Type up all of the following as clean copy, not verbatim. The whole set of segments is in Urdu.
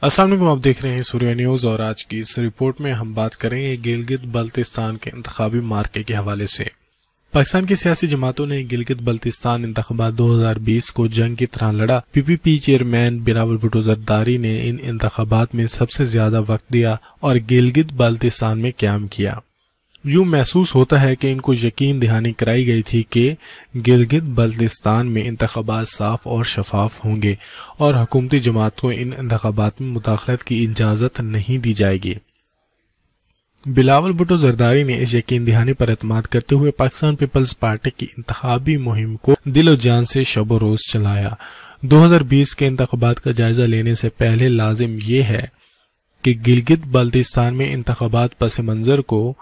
السلام علیکم، آپ دیکھ رہے ہیں سوریا نیوز اور آج کی اس رپورٹ میں ہم بات کریں گے گلگت بلتستان کے انتخابی مارکے کے حوالے سے۔ پاکستان کی سیاسی جماعتوں نے گلگت بلتستان انتخابات 2020 کو جنگ کی طرح لڑا۔ پی پی پی چیئرمین بلاول بھٹو زرداری نے ان انتخابات میں سب سے زیادہ وقت دیا اور گلگت بلتستان میں قیام کیا۔ یوں محسوس ہوتا ہے کہ ان کو یقین دہانی کرائی گئی تھی کہ گلگت بلتستان میں انتخابات صاف اور شفاف ہوں گے اور حکومتی جماعت کو ان انتخابات میں مداخلت کی اجازت نہیں دی جائے گی۔ بلاول بھٹو زرداری نے اس یقین دہانی پر اعتماد کرتے ہوئے پاکستان پیپلز پارٹی کی انتخابی مہم کو دل و جان سے شب و روز چلایا۔ 2020 کے انتخابات کا جائزہ لینے سے پہلے لازم یہ ہے کہ گلگت بلتستان میں انتخابات پس منظر کو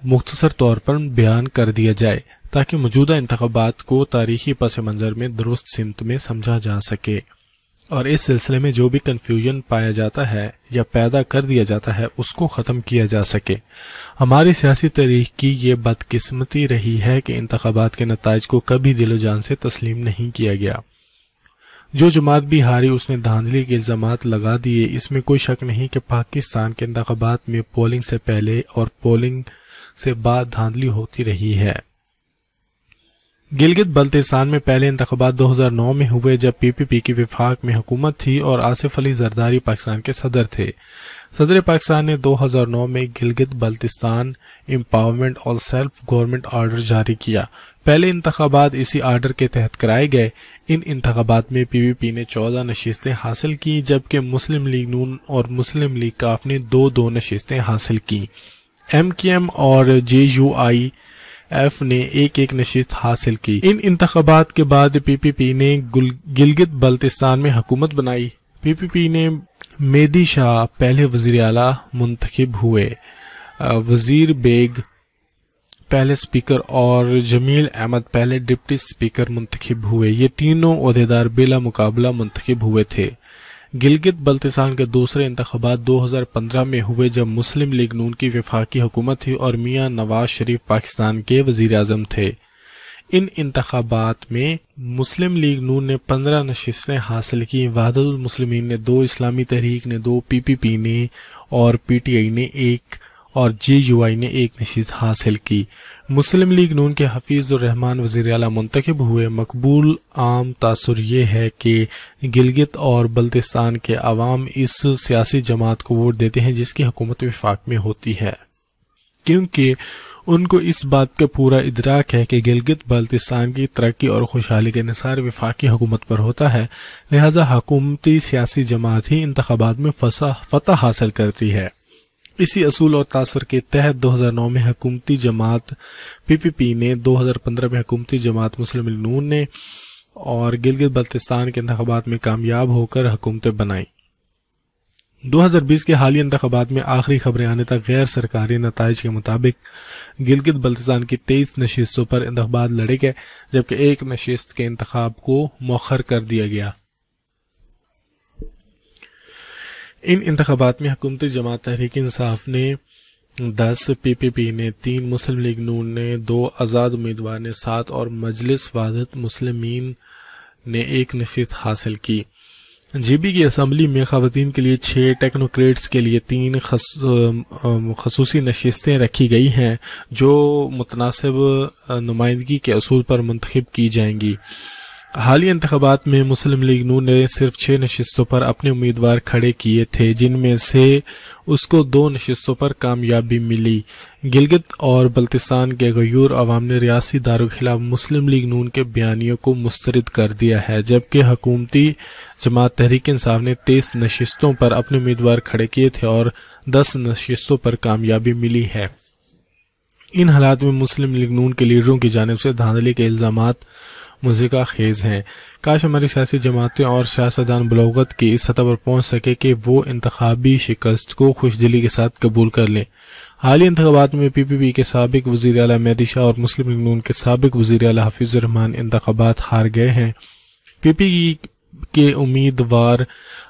مختصر طور پر بیان کر دیا جائے تاکہ موجودہ انتخابات کو تاریخی پس منظر میں درست سمت میں سمجھا جا سکے اور اس سلسلے میں جو بھی کنفیوژن پایا جاتا ہے یا پیدا کر دیا جاتا ہے اس کو ختم کیا جا سکے۔ ہماری سیاسی تاریخ کی یہ بدقسمتی رہی ہے کہ انتخابات کے نتائج کو کبھی دل و جان سے تسلیم نہیں کیا گیا۔ جو جماعت بھی ہاری اس نے دھاندلی کے الزامات لگا دیے۔ اس میں کوئی شک نہیں کہ پاکستان کے انتخابات میں پولنگ سے پہلے اور پولنگ سے بعد دھاندلی ہوتی رہی ہے۔ گلگت بلتستان میں پہلے انتخابات 2009 میں ہوئے جب پی پی پی کی وفاق میں حکومت تھی اور آصف علی زرداری پاکستان کے صدر تھے۔ صدر پاکستان نے 2009 میں گلگت بلتستان امپاورمنٹ اور سیلف گورنمنٹ آرڈر جاری کیا۔ پہلے انتخابات اسی آرڈر کے تحت کرائے گئے۔ ان انتخابات میں پی پی پی نے 14 نشستیں حاصل کی جبکہ مسلم لیگ نون اور مسلم لیگ کاف نے 2 نشستیں حاصل کی۔ ایم کیو ایم اور جے یو آئی ایف نے 1 نشست حاصل کی۔ ان انتخابات کے بعد پی پی پی نے گلگت بلتستان میں حکومت بنائی۔ پی پی پی نے مہدی شاہ پہلے وزیر اعلیٰ منتخب ہوئے، وزیر بیگ پہلے اسپیکر اور جمیل احمد پہلے ڈپٹی اسپیکر منتخب ہوئے۔ یہ تینوں عہدیدار بلا مقابلہ منتخب ہوئے تھے۔ گلگت بلتستان کے دوسرے انتخابات 2015 میں ہوئے جب مسلم لیگ نون کی وفاقی حکومت تھی اور میاں نواز شریف پاکستان کے وزیر اعظم تھے۔ ان انتخابات میں مسلم لیگ نون نے 15 نشستیں حاصل کی، وحدت المسلمین نے 2، اسلامی تحریک نے 2، پی پی پی نے اور پی ٹی آئی نے 1 اور جے یو آئی نے 1 نشست حاصل کی۔ مسلم لیگ نون کے حفیظ الرحمان وزیر اعلیٰ منتخب ہوئے۔ مقبول عام تاثر یہ ہے کہ گلگت اور بلتستان کے عوام اس سیاسی جماعت کو ووٹ دیتے ہیں جس کی حکومت وفاق میں ہوتی ہے، کیونکہ ان کو اس بات کا پورا ادراک ہے کہ گلگت بلتستان کی ترقی اور خوشحالی کا انحصار وفاقی حکومت پر ہوتا ہے، لہذا حکومتی سیاسی جماعت ہی انتخابات میں فتح حاصل کرتی ہے۔ اسی اصول اور تاثر کے تحت 2009 میں حکومتی جماعت پی پی پی نے، 2015 میں حکومتی جماعت مسلم لیگ نون نے اور گلگت بلتستان کے انتخابات میں کامیاب ہو کر حکومتیں بنائیں۔ 2020 کے حالیہ انتخابات میں آخری خبریں آنے تک غیر سرکاری نتائج کے مطابق گلگت بلتستان کی 23 نشستوں پر انتخابات لڑے گئے جبکہ 1 نشست کے انتخاب کو مؤخر کر دیا گیا۔ ان انتخابات میں حکومتی جماعت تحریک انصاف نے 10، پی پی پی نے 3، مسلم لیگ نون نے 2، آزاد امیدوار نے 7 اور مجلس وحدت مسلمین نے 1 نشست حاصل کی۔ جے بی کی اسمبلی میں خواتین کے لیے 6، ٹیکنوکریٹس کے لیے 3 خصوصی نشستیں رکھی گئی ہیں جو متناسب نمائندگی کے اصول پر منتخب کی جائیں گی۔ حالیہ انتخابات میں مسلم لیگ نون نے صرف 6 نشستوں پر اپنے امیدوار کھڑے کیے تھے جن میں سے اس کو 2 نشستوں پر کامیابی ملی۔ گلگت اور بلتستان کے غیور عوام نے ریاستی دارالخلاف مسلم لیگ نون کے بیانیوں کو مسترد کر دیا ہے جبکہ حکومتی جماعت تحریک انصاف نے 23 نشستوں پر اپنے امیدوار کھڑے کیے تھے اور 10 نشستوں پر کامیابی ملی ہے۔ ان حالات میں مسلم لیگ نون کے لیڈروں کی جانب سے دھاندلی کے الزامات مضحکہ خیز ہیں۔ کاش ہماری سیاسی جماعتیں اور سیاستدان بلوغت کی اس سطح پر پہنچ سکے کہ وہ انتخابی شکست کو خوش دلی کے ساتھ قبول کر لیں۔ حالیہ انتخابات میں پی پی پی کے سابق وزیر اعلیٰ مہدی شاہ اور مسلم لیگ نون کے سابق وزیر اعلیٰ حفیظ الرحمان انتخابات ہار گئے ہیں۔ پی پی پی کے امیدوار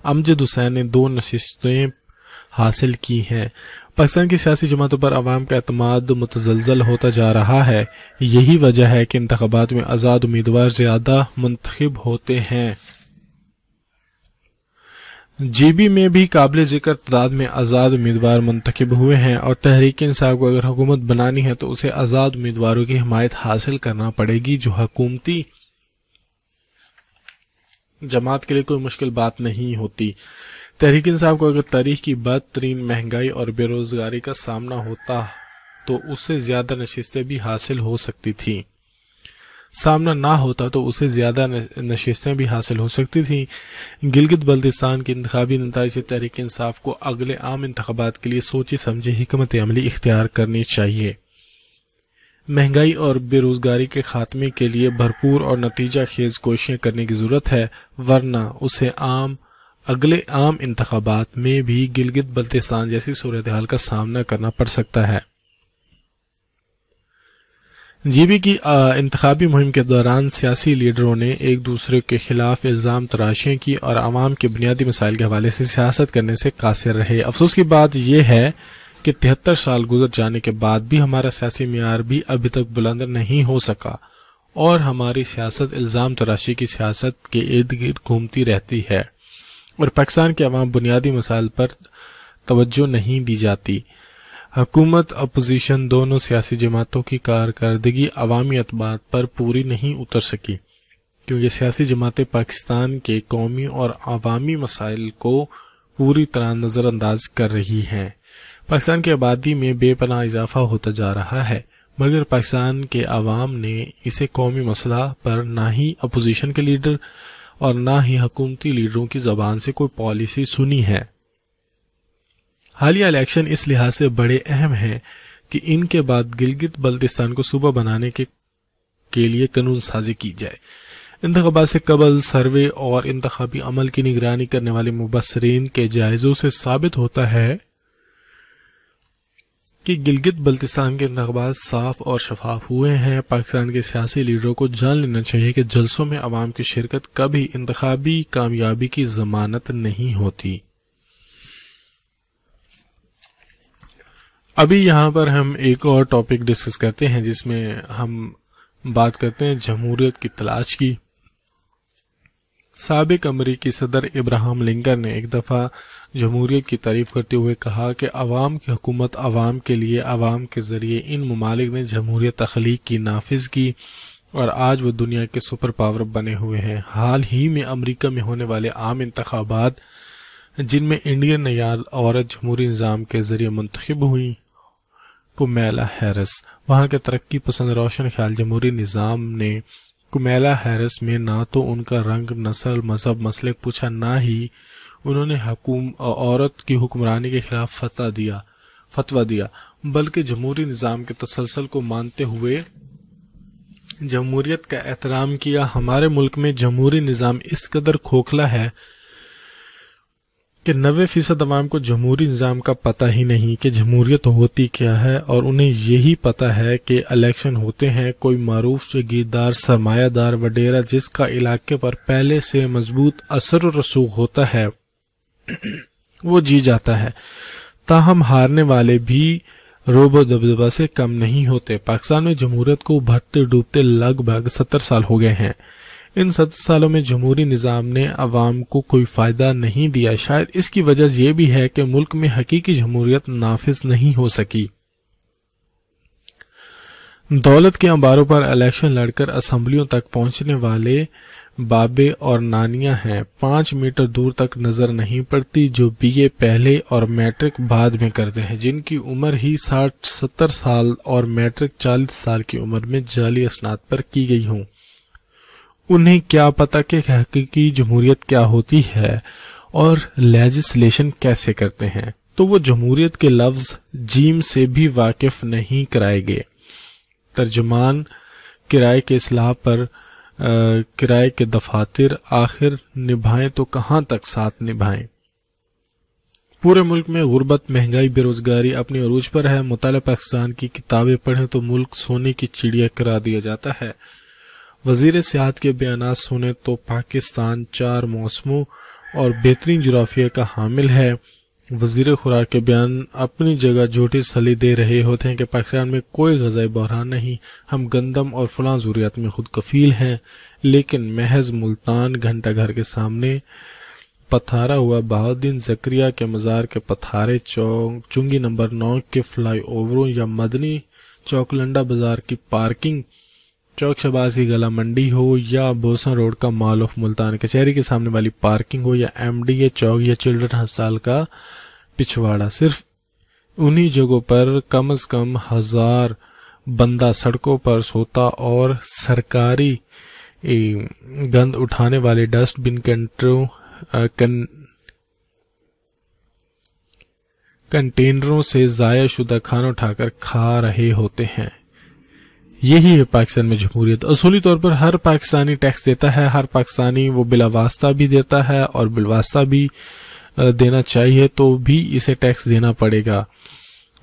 امجد حسین نے 2 نشستیں حاصل کی ہیں۔ پاکستان کی سیاسی جماعتوں پر عوام کا اعتماد متزلزل ہوتا جا رہا ہے۔ یہی وجہ ہے کہ انتخابات میں آزاد امیدوار زیادہ منتخب ہوتے ہیں۔ جی بی میں بھی قابل ذکر تعداد میں آزاد امیدوار منتخب ہوئے ہیں، اور تحریک انصاف کو اگر حکومت بنانی ہے تو اسے آزاد امیدواروں کی حمایت حاصل کرنا پڑے گی، جو حکومتی جماعت کے لیے کوئی مشکل بات نہیں ہوتی۔ تحریک انصاف کو اگر تاریخ کی بدترین مہنگائی اور بے روزگاری کا سامنا ہوتا تو اس سے زیادہ نشستیں بھی حاصل ہو سکتی تھیں، سامنا نہ ہوتا تو اسے زیادہ نشستیں بھی حاصل ہو سکتی تھیں۔ گلگت بلتستان کے انتخابی نتائج سے تحریک انصاف کو اگلے عام انتخابات کے لیے سوچی سمجھی حکمت عملی اختیار کرنی چاہیے۔ مہنگائی اور بے روزگاری کے خاتمے کے لیے بھرپور اور نتیجہ خیز کوششیں کرنے کی ضرورت ہے، ورنہ اسے اگلے عام انتخابات میں بھی گلگت بلتستان جیسی صورتحال کا سامنا کرنا پڑ سکتا ہے۔ جی بی کی انتخابی مہم کے دوران سیاسی لیڈروں نے ایک دوسرے کے خلاف الزام تراشیاں کی اور عوام کے بنیادی مسائل کے حوالے سے سیاست کرنے سے قاصر رہے۔ افسوس کی بات یہ ہے کہ 73 سال گزر جانے کے بعد بھی ہمارا سیاسی معیار بھی ابھی تک بلند نہیں ہو سکا، اور ہماری سیاست الزام تراشی کی سیاست کے ارد گرد گھومتی رہتی ہے، اور پاکستان کے عوام بنیادی مسائل پر توجہ نہیں دی جاتی۔ حکومت اپوزیشن دونوں سیاسی جماعتوں کی کارکردگی عوامی اعتماد پر پوری نہیں اتر سکی، کیونکہ سیاسی جماعتیں پاکستان کے قومی اور عوامی مسائل کو پوری طرح نظر انداز کر رہی ہیں۔ پاکستان کی آبادی میں بے پناہ اضافہ ہوتا جا رہا ہے، مگر پاکستان کے عوام نے اسے قومی مسئلہ پر نہ ہی اپوزیشن کے لیڈر اور نہ ہی حکومتی لیڈروں کی زبان سے کوئی پالیسی سنی ہے۔ حالیہ الیکشن اس لحاظ سے بڑے اہم ہیں کہ ان کے بعد گلگت بلتستان کو صوبہ بنانے کے لیے قانون سازی کی جائے۔ انتخابات سے قبل سروے اور انتخابی عمل کی نگرانی کرنے والے مبصرین کے جائزوں سے ثابت ہوتا ہے کہ گلگت بلتستان کے انتخابات صاف اور شفاف ہوئے ہیں۔ پاکستان کے سیاسی لیڈروں کو جان لینا چاہیے کہ جلسوں میں عوام کی شرکت کبھی انتخابی کامیابی کی ضمانت نہیں ہوتی۔ ابھی یہاں پر ہم ایک اور ٹاپک ڈسکس کرتے ہیں، جس میں ہم بات کرتے ہیں جمہوریت کی تلاش کی۔ سابق امریکی صدر ابراہم لنکن نے ایک دفعہ جمہوریت کی تعریف کرتے ہوئے کہا کہ عوام کی حکومت عوام کے لیے، عوام کے ذریعے ان ممالک نے جمہوریت تخلیق کی، نافذ کی، اور آج وہ دنیا کے سپر پاور بنے ہوئے ہیں۔ حال ہی میں امریکہ میں ہونے والے عام انتخابات، جن میں انڈین نژاد عورت جمہوری نظام کے ذریعے منتخب ہوئی، کمیلا ہیرس، وہاں کے ترقی پسند روشن خیال جمہوری نظام نے کمیلا ہیرس میں نہ تو ان کا رنگ، نسل، مذہب، مسلک پوچھا، نہ ہی انہوں نے عورت کی حکمرانی کے خلاف فتویٰ دیا، بلکہ جمہوری نظام کے تسلسل کو مانتے ہوئے جمہوریت کا احترام کیا۔ ہمارے ملک میں جمہوری نظام اس قدر کھوکھلا ہے کہ 90% عوام کو جمہوری نظام کا پتہ ہی نہیں کہ جمہوریت ہوتی کیا ہے، اور انہیں یہی پتہ ہے کہ الیکشن ہوتے ہیں، کوئی معروف جاگیردار، سرمایہ دار وڈیرا جس کا علاقے پر پہلے سے مضبوط اثر و رسوخ ہوتا ہے وہ جی جاتا ہے، تاہم ہارنے والے بھی روب و دبدبہ سے کم نہیں ہوتے۔ پاکستان میں جمہوریت کو ابھرتے ڈوبتے لگ بھگ 70 سال ہو گئے ہیں۔ ان 70 سالوں میں جمہوری نظام نے عوام کو کوئی فائدہ نہیں دیا۔ شاید اس کی وجہ یہ بھی ہے کہ ملک میں حقیقی جمہوریت نافذ نہیں ہو سکی۔ دولت کے انباروں پر الیکشن لڑ کر اسمبلیوں تک پہنچنے والے بابے اور نانیاں ہیں، 5 میٹر دور تک نظر نہیں پڑتی، جو بی اے پہلے اور میٹرک بعد میں کرتے ہیں، جن کی عمر ہی 60-70 سال اور میٹرک 40 سال کی عمر میں جعلی اسناد پر کی گئی ہوں۔ انہیں کیا پتہ کہ حقیقی جمہوریت کیا ہوتی ہے اور لیجسلیشن کیسے کرتے ہیں، تو وہ جمہوریت کے لفظ جیم سے بھی واقف نہیں کرائے گئے۔ ترجمان کرائے کے اصلاح پر کرائے کے دفاتر آخر نبھائیں تو کہاں تک ساتھ نبھائیں۔ پورے ملک میں غربت، مہنگائی، بے روزگاری اپنی عروج پر ہے۔ مطالعہ پاکستان کی کتابیں پڑھیں تو ملک سونے کی چڑیا کرا دیا جاتا ہے۔ وزیر سیاحت کے بیانات سنیں تو پاکستان 4 موسموں اور بہترین جغرافیہ کا حامل ہے۔ وزیر خوراک کے بیان اپنی جگہ جھوٹی تسلی دے رہے ہوتے ہیں کہ پاکستان میں کوئی غذائی بحران نہیں، ہم گندم اور فلاں ضروریات میں خود کفیل ہیں، لیکن محض ملتان گھنٹہ گھر کے سامنے پتھارا ہوا بہاؤالدین زکریا کے مزار کے پتھارے چنگی نمبر 9 کے فلائی اووروں یا مدنی چوکلنڈا بازار کی پارکنگ، چوک شبازی گلا منڈی ہو یا بوسن روڈ کا مال آف ملتان کچہری کے سامنے والی پارکنگ ہو یا MDA چوک یا چلڈرن ہسپتال کا پچھواڑا، صرف انہی جگہوں پر کم از کم 1000 بندہ سڑکوں پر سوتا اور سرکاری گند اٹھانے والے ڈسٹ بن کنٹینروں سے ضائع شدہ کھانا اٹھا کر کھا رہے ہوتے ہیں۔ یہی ہے پاکستان میں جمہوریت۔ اصولی طور پر ہر پاکستانی ٹیکس دیتا ہے، ہر پاکستانی وہ بلا واسطہ بھی دیتا ہے اور بالواسطہ بھی دینا چاہیے تو بھی اسے ٹیکس دینا پڑے گا،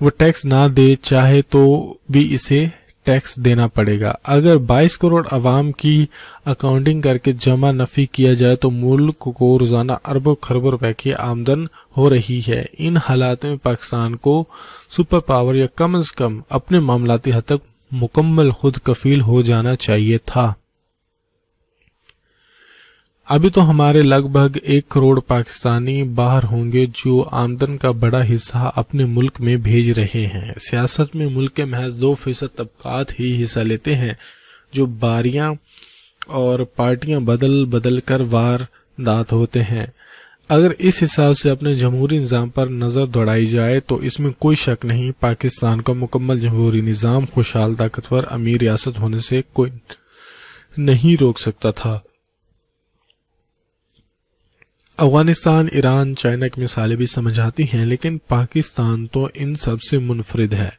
وہ ٹیکس نہ دے چاہے تو بھی اسے ٹیکس دینا پڑے گا۔ اگر 22 کروڑ عوام کی اکاؤنٹنگ کر کے جمع نفی کیا جائے تو ملک کو روزانہ اربوں خربوں روپے کی آمدن ہو رہی ہے۔ ان حالات میں پاکستان کو سپر پاور یا کم از کم اپنے معاملاتی حد تک مکمل خود کفیل ہو جانا چاہیے تھا۔ ابھی تو ہمارے لگ بھگ 1 کروڑ پاکستانی باہر ہوں گے جو آمدن کا بڑا حصہ اپنے ملک میں بھیج رہے ہیں۔ سیاست میں ملک کے محض 2% طبقات ہی حصہ لیتے ہیں جو باریاں اور پارٹیاں بدل کر واردات ہوتے ہیں۔ اگر اس حساب سے اپنے جمہوری نظام پر نظر دوڑائی جائے تو اس میں کوئی شک نہیں پاکستان کا مکمل جمہوری نظام خوشحال طاقتور امیر ریاست ہونے سے کوئی نہیں روک سکتا تھا۔ افغانستان، ایران، چائنا کی مثالیں بھی سمجھ آتی ہیں، لیکن پاکستان تو ان سب سے منفرد ہے۔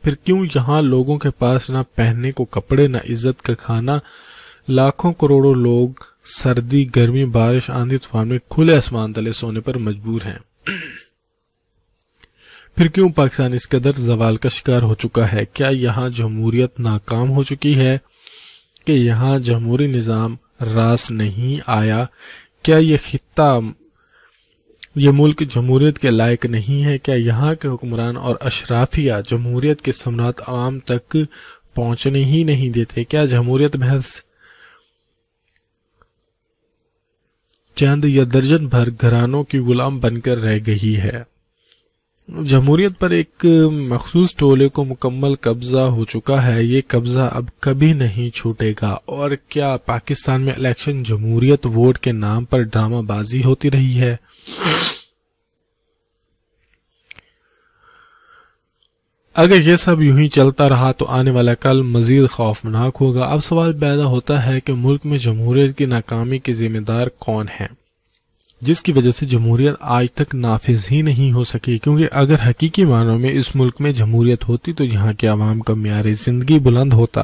پھر کیوں یہاں لوگوں کے پاس نہ پہننے کو کپڑے، نہ عزت کا کھانا، لاکھوں کروڑوں لوگ سردی، گرمی، بارش، آندھی طوفان میں کھلے آسمان تلے سونے پر مجبور ہیں؟ پھر کیوں پاکستان اس قدر زوال کا شکار ہو چکا ہے؟ کیا یہاں جمہوریت ناکام ہو چکی ہے کہ یہاں جمہوری نظام راس نہیں آیا؟ کیا یہ خطہ، یہ ملک جمہوریت کے لائق نہیں ہے؟ کیا یہاں کے حکمران اور اشرافیہ جمہوریت کے ثمرات عوام تک پہنچنے ہی نہیں دیتے؟ کیا جمہوریت محض چند یا درجن بھر گھرانوں کی غلام بن کر رہ گئی ہے؟ جمہوریت پر ایک مخصوص ٹولے کو مکمل قبضہ ہو چکا ہے، یہ قبضہ اب کبھی نہیں چھوٹے گا۔ اور کیا پاکستان میں الیکشن جمہوریت ووٹ کے نام پر ڈرامہ بازی ہوتی رہی ہے؟ اگر یہ سب یوں ہی چلتا رہا تو آنے والا کل مزید خوفناک ہوگا۔ اب سوال پیدا ہوتا ہے کہ ملک میں جمہوریت کی ناکامی کے ذمہ دار کون ہیں، جس کی وجہ سے جمہوریت آج تک نافذ ہی نہیں ہو سکی؟ کیونکہ اگر حقیقی معنوں میں اس ملک میں جمہوریت ہوتی تو یہاں کے عوام کا معیار زندگی بلند ہوتا،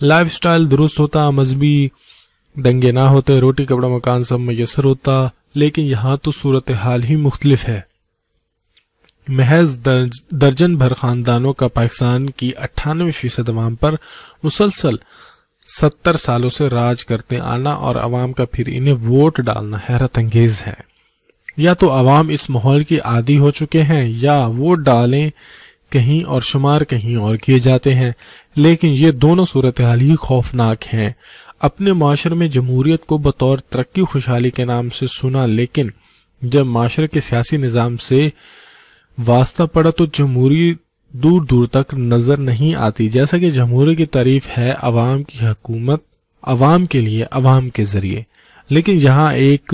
لائف سٹائل درست ہوتا، مذہبی دنگے نہ ہوتے، روٹی کپڑا مکان سب میسر ہوتا، لیکن یہاں تو صورتحال ہی مختلف ہے۔ محض درجن بھر خاندانوں کا پاکستان کی 98% عوام پر مسلسل 70 سالوں سے راج کرتے آنا اور عوام کا پھر انہیں ووٹ ڈالنا حیرت انگیز ہے۔ یا تو عوام اس ماحول کی عادی ہو چکے ہیں یا ووٹ ڈالیں کہیں اور شمار کہیں اور کیے جاتے ہیں، لیکن یہ دونوں صورتحال ہی خوفناک ہیں۔ اپنے معاشرے میں جمہوریت کو بطور ترقی خوشحالی کے نام سے سنا، لیکن جب معاشرے کے سیاسی نظام سے واسطہ پڑا تو جمہوری دور دور تک نظر نہیں آتی۔ جیسا کہ جمہوریت کی تعریف ہے عوام کی حکومت، عوام کے لیے، عوام کے ذریعے، لیکن یہاں ایک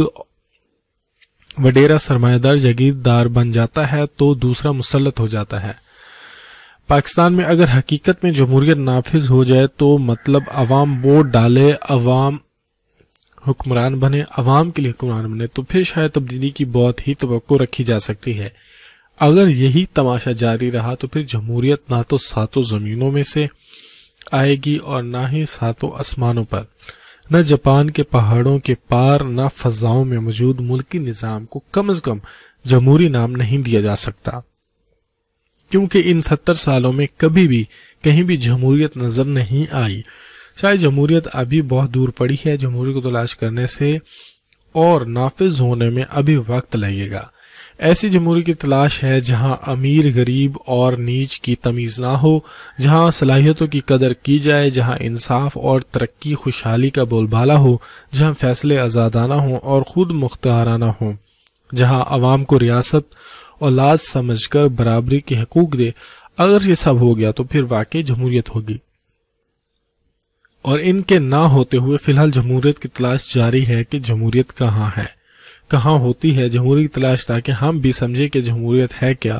وڈیرا سرمایہ دار جاگیردار بن جاتا ہے تو دوسرا مسلط ہو جاتا ہے۔ پاکستان میں اگر حقیقت میں جمہوریت نافذ ہو جائے تو مطلب عوام ووٹ ڈالے، عوام حکمران بنے، عوام کے لیے حکمران بنے، تو پھر شاید تبدیلی کی بہت ہی توقع رکھی جا سکتی ہے۔ اگر یہی تماشا جاری رہا تو پھر جمہوریت نہ تو ساتوں زمینوں میں سے آئے گی اور نہ ہی ساتوں آسمانوں پر، نہ جاپان کے پہاڑوں کے پار، نہ فضاؤں میں موجود ملکی نظام کو کم از کم جمہوری نام نہیں دیا جا سکتا، کیونکہ ان 70 سالوں میں کبھی بھی کہیں بھی جمہوریت نظر نہیں آئی۔ شاید جمہوریت ابھی بہت دور پڑی ہے، جمہوریت کو تلاش کرنے سے اور نافذ ہونے میں ابھی وقت لگے گا، ایسی جمہوریت کی تلاش ہے جہاں امیر غریب اور نیچ کی تمیز نہ ہو، جہاں صلاحیتوں کی قدر کی جائے، جہاں انصاف اور ترقی خوشحالی کا بول بالا ہو، جہاں فیصلے آزادانہ ہوں اور خود مختارانہ ہوں، جہاں عوام کو ریاست اولاد سمجھ کر برابری کے حقوق دے۔ اگر یہ سب ہو گیا تو پھر واقعی جمہوریت ہوگی، اور ان کے نہ ہوتے ہوئے فی الحال جمہوریت کی تلاش جاری ہے کہ جمہوریت کہاں ہے، کہاں ہوتی ہے جمہوریت کی تلاش، تاکہ ہم بھی سمجھیں کہ جمہوریت ہے کیا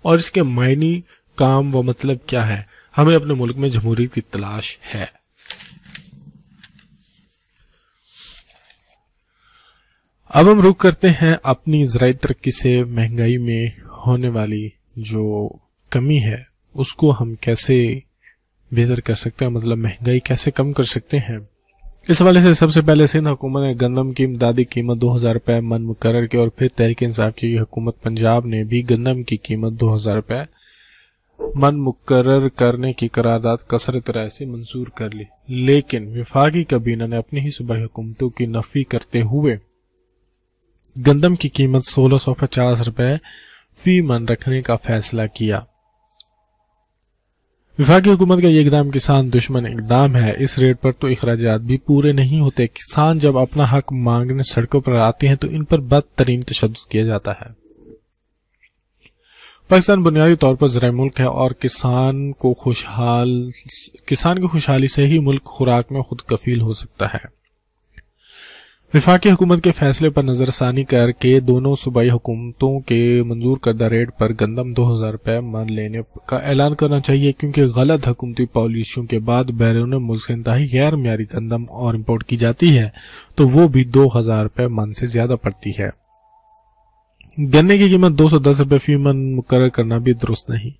اور اس کے معنی، کام و مطلب کیا ہے۔ ہمیں اپنے ملک میں جمہوریت کی تلاش ہے۔ اب ہم رخ کرتے ہیں اپنی زرعی ترقی سے مہنگائی میں ہونے والی جو کمی ہے اس کو ہم کیسے بہتر کر سکتے ہیں، مطلب مہنگائی کیسے کم کر سکتے ہیں۔ اس حوالے سے سب سے پہلے سندھ حکومت نے گندم کی امدادی قیمت 2000 روپے من مقرر کی، اور پھر تحریک انصاف کی حکومت پنجاب نے بھی گندم کی قیمت 2000 روپے من مقرر کرنے کی قرارداد کثرت رائے سے منظور کر لی، لیکن وفاقی کابینہ نے اپنی ہی صوبائی حکومتوں کی نفی کرتے ہوئے گندم کی قیمت 1650 روپے فی من رکھنے کا فیصلہ کیا۔ وفاقی حکومت کا یہ اقدام کسان دشمن اقدام ہے۔ اس ریٹ پر تو اخراجات بھی پورے نہیں ہوتے۔ کسان جب اپنا حق مانگنے سڑکوں پر آتے ہیں تو ان پر بدترین تشدد کیا جاتا ہے۔ پاکستان بنیادی طور پر زرعی ملک ہے اور کسان کی خوشحالی سے ہی ملک خوراک میں خود کفیل ہو سکتا ہے۔ وفاقی حکومت کے فیصلے پر نظر ثانی کر کے دونوں صوبائی حکومتوں کے منظور کردہ ریٹ پر گندم 2000 روپے من لینے کا اعلان کرنا چاہیے، کیونکہ غلط حکومتی پالیسیوں کے بعد بیرون ملک سے انتہائی غیر معیاری گندم اور امپورٹ کی جاتی ہے تو وہ بھی 2000 روپے من سے زیادہ پڑتی ہے۔ گنے کی قیمت 210 روپے فی من مقرر کرنا بھی درست نہیں۔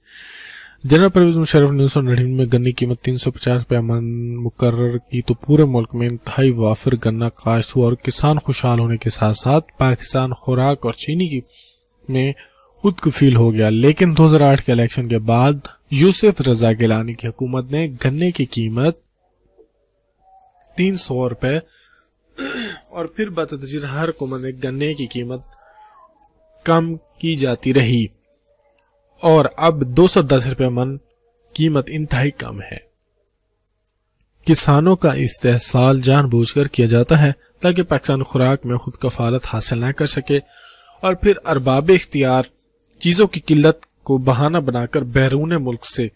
جنرل پرویز مشرف نے 1999 میں گنے کی قیمت 350 روپے من مقرر کی تو پورے ملک میں انتہائی وافر گنا کاشت ہوا اور کسان خوشحال ہونے کے ساتھ ساتھ پاکستان خوراک اور چینی میں خود کفیل ہو گیا۔ لیکن 2008 کے الیکشن کے بعد یوسف رضا گیلانی کی حکومت نے گنے کی قیمت 300 روپے اور پھر بتدریج ہر حکومت نے گنے کی قیمت کم کی جاتی رہی اور اب 210 روپے من قیمت انتہائی کم ہے۔ کسانوں کا استحصال جان بوجھ کر کیا جاتا ہے تاکہ پاکستان خوراک میں خود کفالت حاصل نہ کر سکے، اور پھر ارباب اختیار چیزوں کی قلت کو بہانہ بنا کر بیرون ملک سے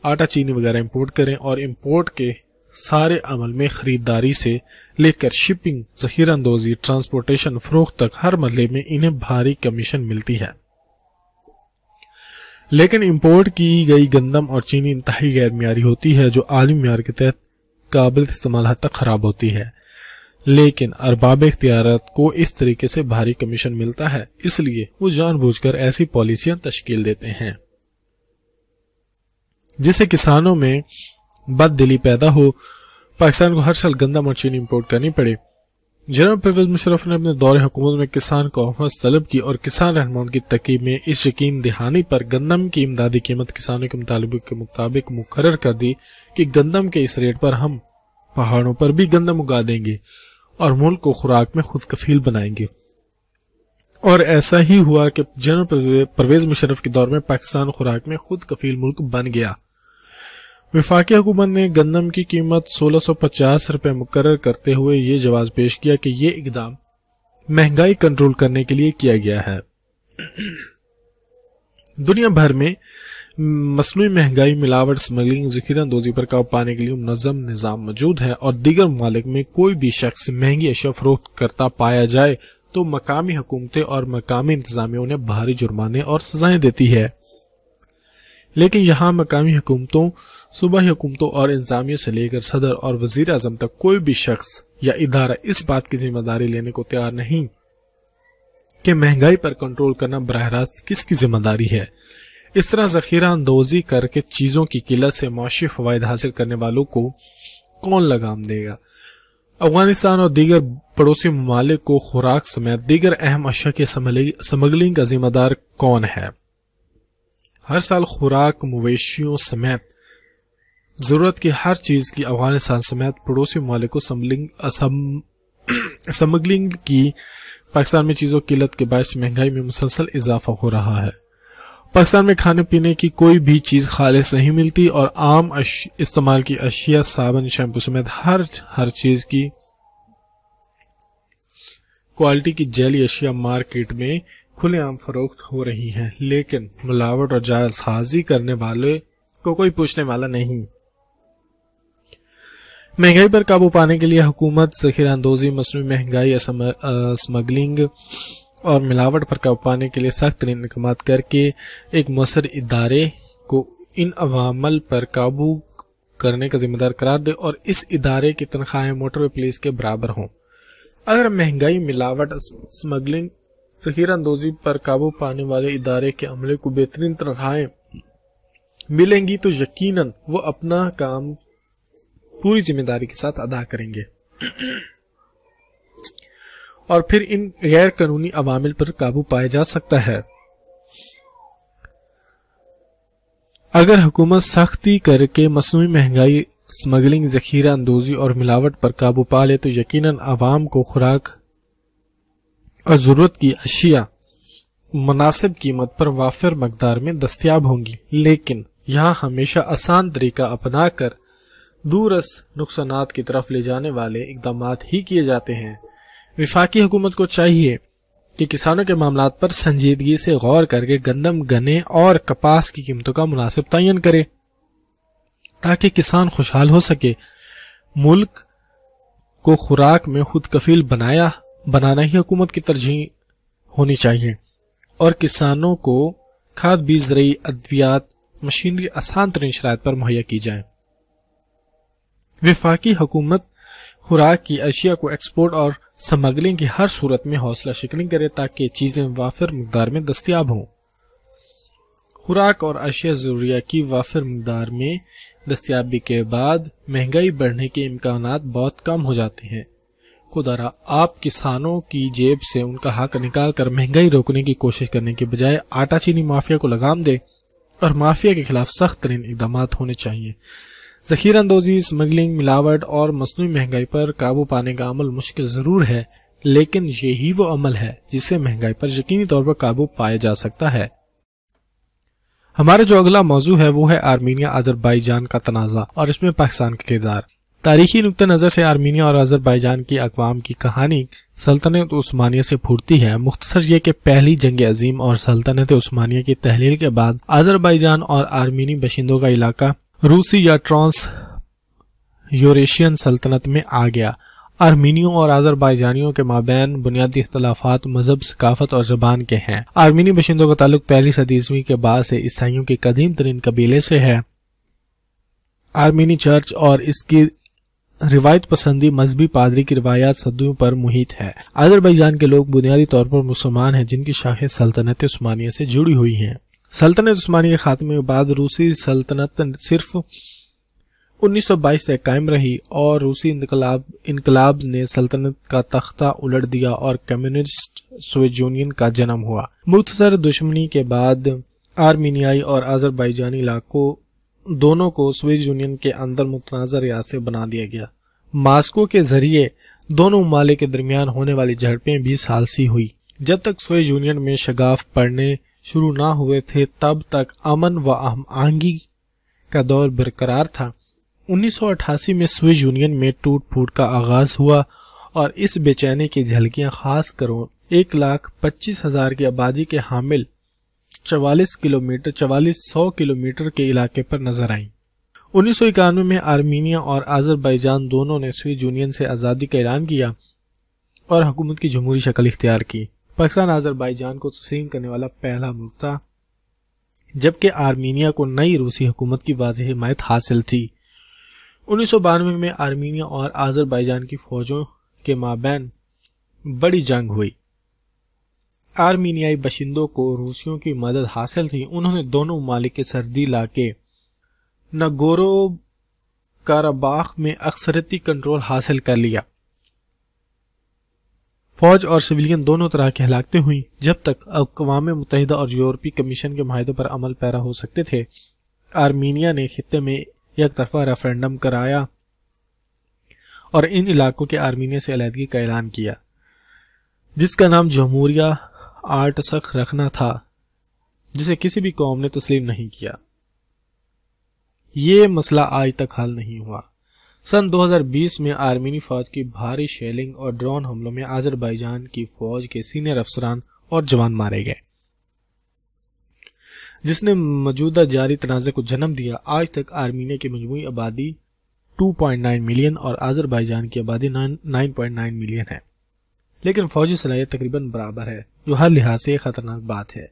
آٹا چینی وغیرہ امپورٹ کریں، اور امپورٹ کے سارے عمل میں خریداری سے لے کر شپنگ، ذخیرہ اندوزی، ٹرانسپورٹیشن، فروخت تک ہر مرحلے میں انہیں بھاری کمیشن ملتی ہے۔ لیکن امپورٹ کی گئی گندم اور چینی انتہائی غیر معیاری ہوتی ہے جو عالمی معیار کے تحت قابل استعمال حد تک خراب ہوتی ہے، لیکن ارباب اختیارات کو اس طریقے سے بھاری کمیشن ملتا ہے، اس لیے وہ جان بوجھ کر ایسی پالیسیاں تشکیل دیتے ہیں جس سے کسانوں میں بد دلی پیدا ہو، پاکستان کو ہر سال گندم اور چینی امپورٹ کرنی پڑے۔ جنرل پرویز مشرف نے اپنے دور حکومت میں کسان کانفرنس طلب کی اور کسان رہنماؤں کی تقریب میں اس یقین دہانی پر گندم کی امدادی قیمت کسانوں کے مطالبے کے مطابق مقرر کر دی کہ گندم کے اس ریٹ پر ہم پہاڑوں پر بھی گندم اگا دیں گے اور ملک کو خوراک میں خود کفیل بنائیں گے، اور ایسا ہی ہوا کہ جنرل پرویز مشرف کے دور میں پاکستان خوراک میں خود کفیل ملک بن گیا۔ وفاقی حکومت نے گندم کی قیمت 1650 روپے مقرر کرتے ہوئے یہ جواز پیش کیا کہ یہ اقدام مہنگائی کنٹرول کرنے کے لیے کیا گیا ہے۔ دنیا بھر میں مصنوعی مہنگائی، ملاوٹ، سمگلنگ، ذخیرہ اندوزی پر قابو پانے کے لیے منظم نظام موجود ہے، اور دیگر ممالک میں کوئی بھی شخص مہنگی اشیاء فروخت کرتا پایا جائے تو مقامی حکومتیں اور مقامی انتظامیہ انہیں بھاری جرمانے اور سزائیں دیتی ہے۔ لیکن یہاں مقامی حکومتوں، صوبائی حکومتوں اور انتظامیہ سے لے کر صدر اور وزیر اعظم تک کوئی بھی شخص یا ادارہ اس بات کی ذمہ داری لینے کو تیار نہیں کہ مہنگائی پر کنٹرول کرنا براہ راست کس کی ذمہ داری ہے۔ اس طرح ذخیرہ اندوزی کر کے چیزوں کی قلت سے معاشی فوائد حاصل کرنے والوں کو کون لگام دے گا؟ افغانستان اور دیگر پڑوسی ممالک کو خوراک سمیت دیگر اہم اشیاء کے سمگلنگ کا ذمہ دار کون ہے؟ ہر سال خوراک، مویشیوں سمیت ضرورت کی ہر چیز کی افغانستان سمیت پڑوسی ممالک کو سمگلنگ کی پاکستان میں چیزوں کی قلت کے باعث مہنگائی میں مسلسل اضافہ ہو رہا ہے۔ پاکستان میں کھانے پینے کی کوئی بھی چیز خالص نہیں ملتی اور عام استعمال کی اشیاء صابن، شیمپو سمیت ہر چیز کی کوالٹی کی جعلی اشیاء مارکیٹ میں کھلے عام فروخت ہو رہی ہیں، لیکن ملاوٹ اور جعل سازی کرنے والے کو کوئی پوچھنے والا نہیں۔ مہنگائی پر قابو پانے کے لیے حکومت ذخیرہ اندوزی، مصنوعی مہنگائی، اسمگلنگ اور ملاوٹ پر قابو پانے کے لیے سخت ترین اقدامات کر کے ایک مؤثر ادارے کو ان عوامل پر قابو کرنے کا ذمہ دار قرار دے اور اس ادارے کی تنخواہیں موٹر وے پولیس کے برابر ہوں۔ اگر مہنگائی، ملاوٹ، اسمگلنگ، ذخیرہ اندوزی پر قابو پانے والے ادارے کے عملے کو بہترین تنخواہیں ملیں گی تو یقیناً وہ اپنا کام پوری ذمہ داری کے ساتھ ادا کریں گے اور پھر ان غیر قانونی عوامل پر قابو پایا جا سکتا ہے۔ اگر حکومت سختی کر کے مصنوعی مہنگائی، اسمگلنگ، ذخیرہ اندوزی اور ملاوٹ پر قابو پا لے تو یقیناً عوام کو خوراک اور ضرورت کی اشیاء مناسب قیمت پر وافر مقدار میں دستیاب ہوں گی، لیکن یہاں ہمیشہ آسان طریقہ اپنا کر دورس نقصانات کی طرف لے جانے والے اقدامات ہی کیے جاتے ہیں۔ وفاقی حکومت کو چاہیے کہ کسانوں کے معاملات پر سنجیدگی سے غور کر کے گندم، گنے اور کپاس کی قیمتوں کا مناسب تعین کرے تاکہ کسان خوشحال ہو سکے۔ ملک کو خوراک میں خود کفیل بنانا ہی حکومت کی ترجیح ہونی چاہیے اور کسانوں کو کھاد، بیج، زرعی ادویات، مشینری آسان ترین شرائط پر مہیا کی جائیں۔ وفاقی حکومت خوراک کی اشیاء کو ایکسپورٹ اور سمگلنگ کی ہر صورت میں حوصلہ شکنی کرے تاکہ چیزیں وافر مقدار میں دستیاب ہوں۔ خوراک اور اشیاء ضروریہ کی وافر مقدار میں دستیابی کے بعد مہنگائی بڑھنے کے امکانات بہت کم ہو جاتے ہیں۔ خدا آپ کسانوں کی جیب سے ان کا حق نکال کر مہنگائی روکنے کی کوشش کرنے کے بجائے آٹا چینی مافیا کو لگام دے اور مافیا کے خلاف سخت ترین اقدامات ہونے چاہیے۔ ذخیرہ اندوزی، اسمگلنگ، ملاوٹ اور مصنوعی مہنگائی پر قابو پانے کا عمل مشکل ضرور ہے، لیکن یہی وہ عمل ہے جس سے مہنگائی پر یقینی طور پر قابو پایا جا سکتا ہے۔ ہمارا جو اگلا موضوع ہے وہ ہے آرمینیا آذربائیجان کا تنازع اور اس میں پاکستان کا کردار۔ تاریخی نقطہ نظر سے آرمینیا اور آذربائیجان کی اقوام کی کہانی سلطنت عثمانیہ سے پھوٹتی ہے۔ مختصر یہ کہ پہلی جنگ عظیم اور سلطنت عثمانیہ کی تحلیل کے بعد آذربائیجان اور آرمینی باشندوں کا علاقہ روسی یا ٹرانس یوریشین سلطنت میں آ گیا۔ آرمینیوں اور آذربائیجانیوں کے مابین بنیادی اختلافات مذہب، ثقافت اور زبان کے ہیں۔ آرمینی باشندوں کا تعلق پہلی صدی عیسوی کے بعد سے عیسائیوں کے قدیم ترین قبیلے سے ہے۔ آرمینی چرچ اور اس کی روایت پسندی مذہبی پادری کی روایات صدیوں پر محیط ہے۔ آذربائیجان کے لوگ بنیادی طور پر مسلمان ہیں جن کی شاخیں سلطنت عثمانیہ سے جڑی ہوئی ہیں۔ سلطنت عثمانیہ کے خاتمے کے بعد روسی سلطنت صرف 1922 تک قائم رہی اور روسی انقلاب نے سلطنت کا تختہ الٹ دیا اور کمیونسٹ سوویت یونین کا جنم ہوا۔ مختصر دشمنی کے بعد آرمینیائی اور آذربائیجانی علاقوں دونوں کو سوویت یونین کے اندر متنازع ریاست بنا دیا گیا۔ ماسکو کے ذریعے دونوں ممالک کے درمیان ہونے والی جھڑپیں 20 سال سے ہوئی۔ جب تک سوویت یونین میں شگاف پڑنے شروع نہ ہوئے تھے تب تک امن و ہم آہنگی کا دور برقرار تھا۔ 1988 میں سوویت یونین میں ٹوٹ پھوٹ کا آغاز ہوا اور اس بے چینی کی جھلکیاں خاص کرو 1,25,000 کی آبادی کے حامل 4400 کلومیٹر کے علاقے پر نظر آئیں۔ 1991 میں آرمینیا اور آذربائیجان دونوں نے سوویت یونین سے آزادی کا اعلان کیا اور حکومت کی جمہوری شکل اختیار کی۔ پاکستان آذربائیجان کو تسلیم کرنے والا پہلا ملک تھا، جبکہ آرمینیا کو نئی روسی حکومت کی واضح حمایت حاصل تھی۔ 1992 میں آرمینیا اور آذربائیجان کی فوجوں کے مابین بڑی جنگ ہوئی۔ آرمینیائی باشندوں کو روسیوں کی مدد حاصل تھی۔ انہوں نے دونوں ممالک کے سرحدی علاقے ناگورو کاراباخ میں اکثریتی کنٹرول حاصل کر لیا۔ فوج اور سویلین دونوں طرح کی ہلاکتیں ہوئیں جب تک اقوام متحدہ اور یورپی کمیشن کے معاہدے پر عمل پیرا ہو سکتے تھے۔ آرمینیا نے خطے میں یک طرفہ ریفرنڈم کرایا اور ان علاقوں کے آرمینیا سے علیحدگی کا اعلان کیا۔ جس کا نام جمہوریہ آرٹسک رکھنا تھا، جسے کسی بھی قوم نے تسلیم نہیں کیا۔ یہ مسئلہ آج تک حل نہیں ہوا۔ سن 2020 میں آرمینی فوج کی بھاری شیلنگ اور ڈرون حملوں میں آذربائیجان کی فوج کے سینئر افسران اور جوان مارے گئے، جس نے موجودہ جاری تنازع کو جنم دیا۔ آج تک آرمینیا کی مجموعی آبادی 2.9 ملین اور آذربائیجان کی آبادی 9.9 ملین ہے، لیکن فوجی صلاحیت تقریباً برابر ہے، جو ہر لحاظ سے ایک خطرناک بات ہے۔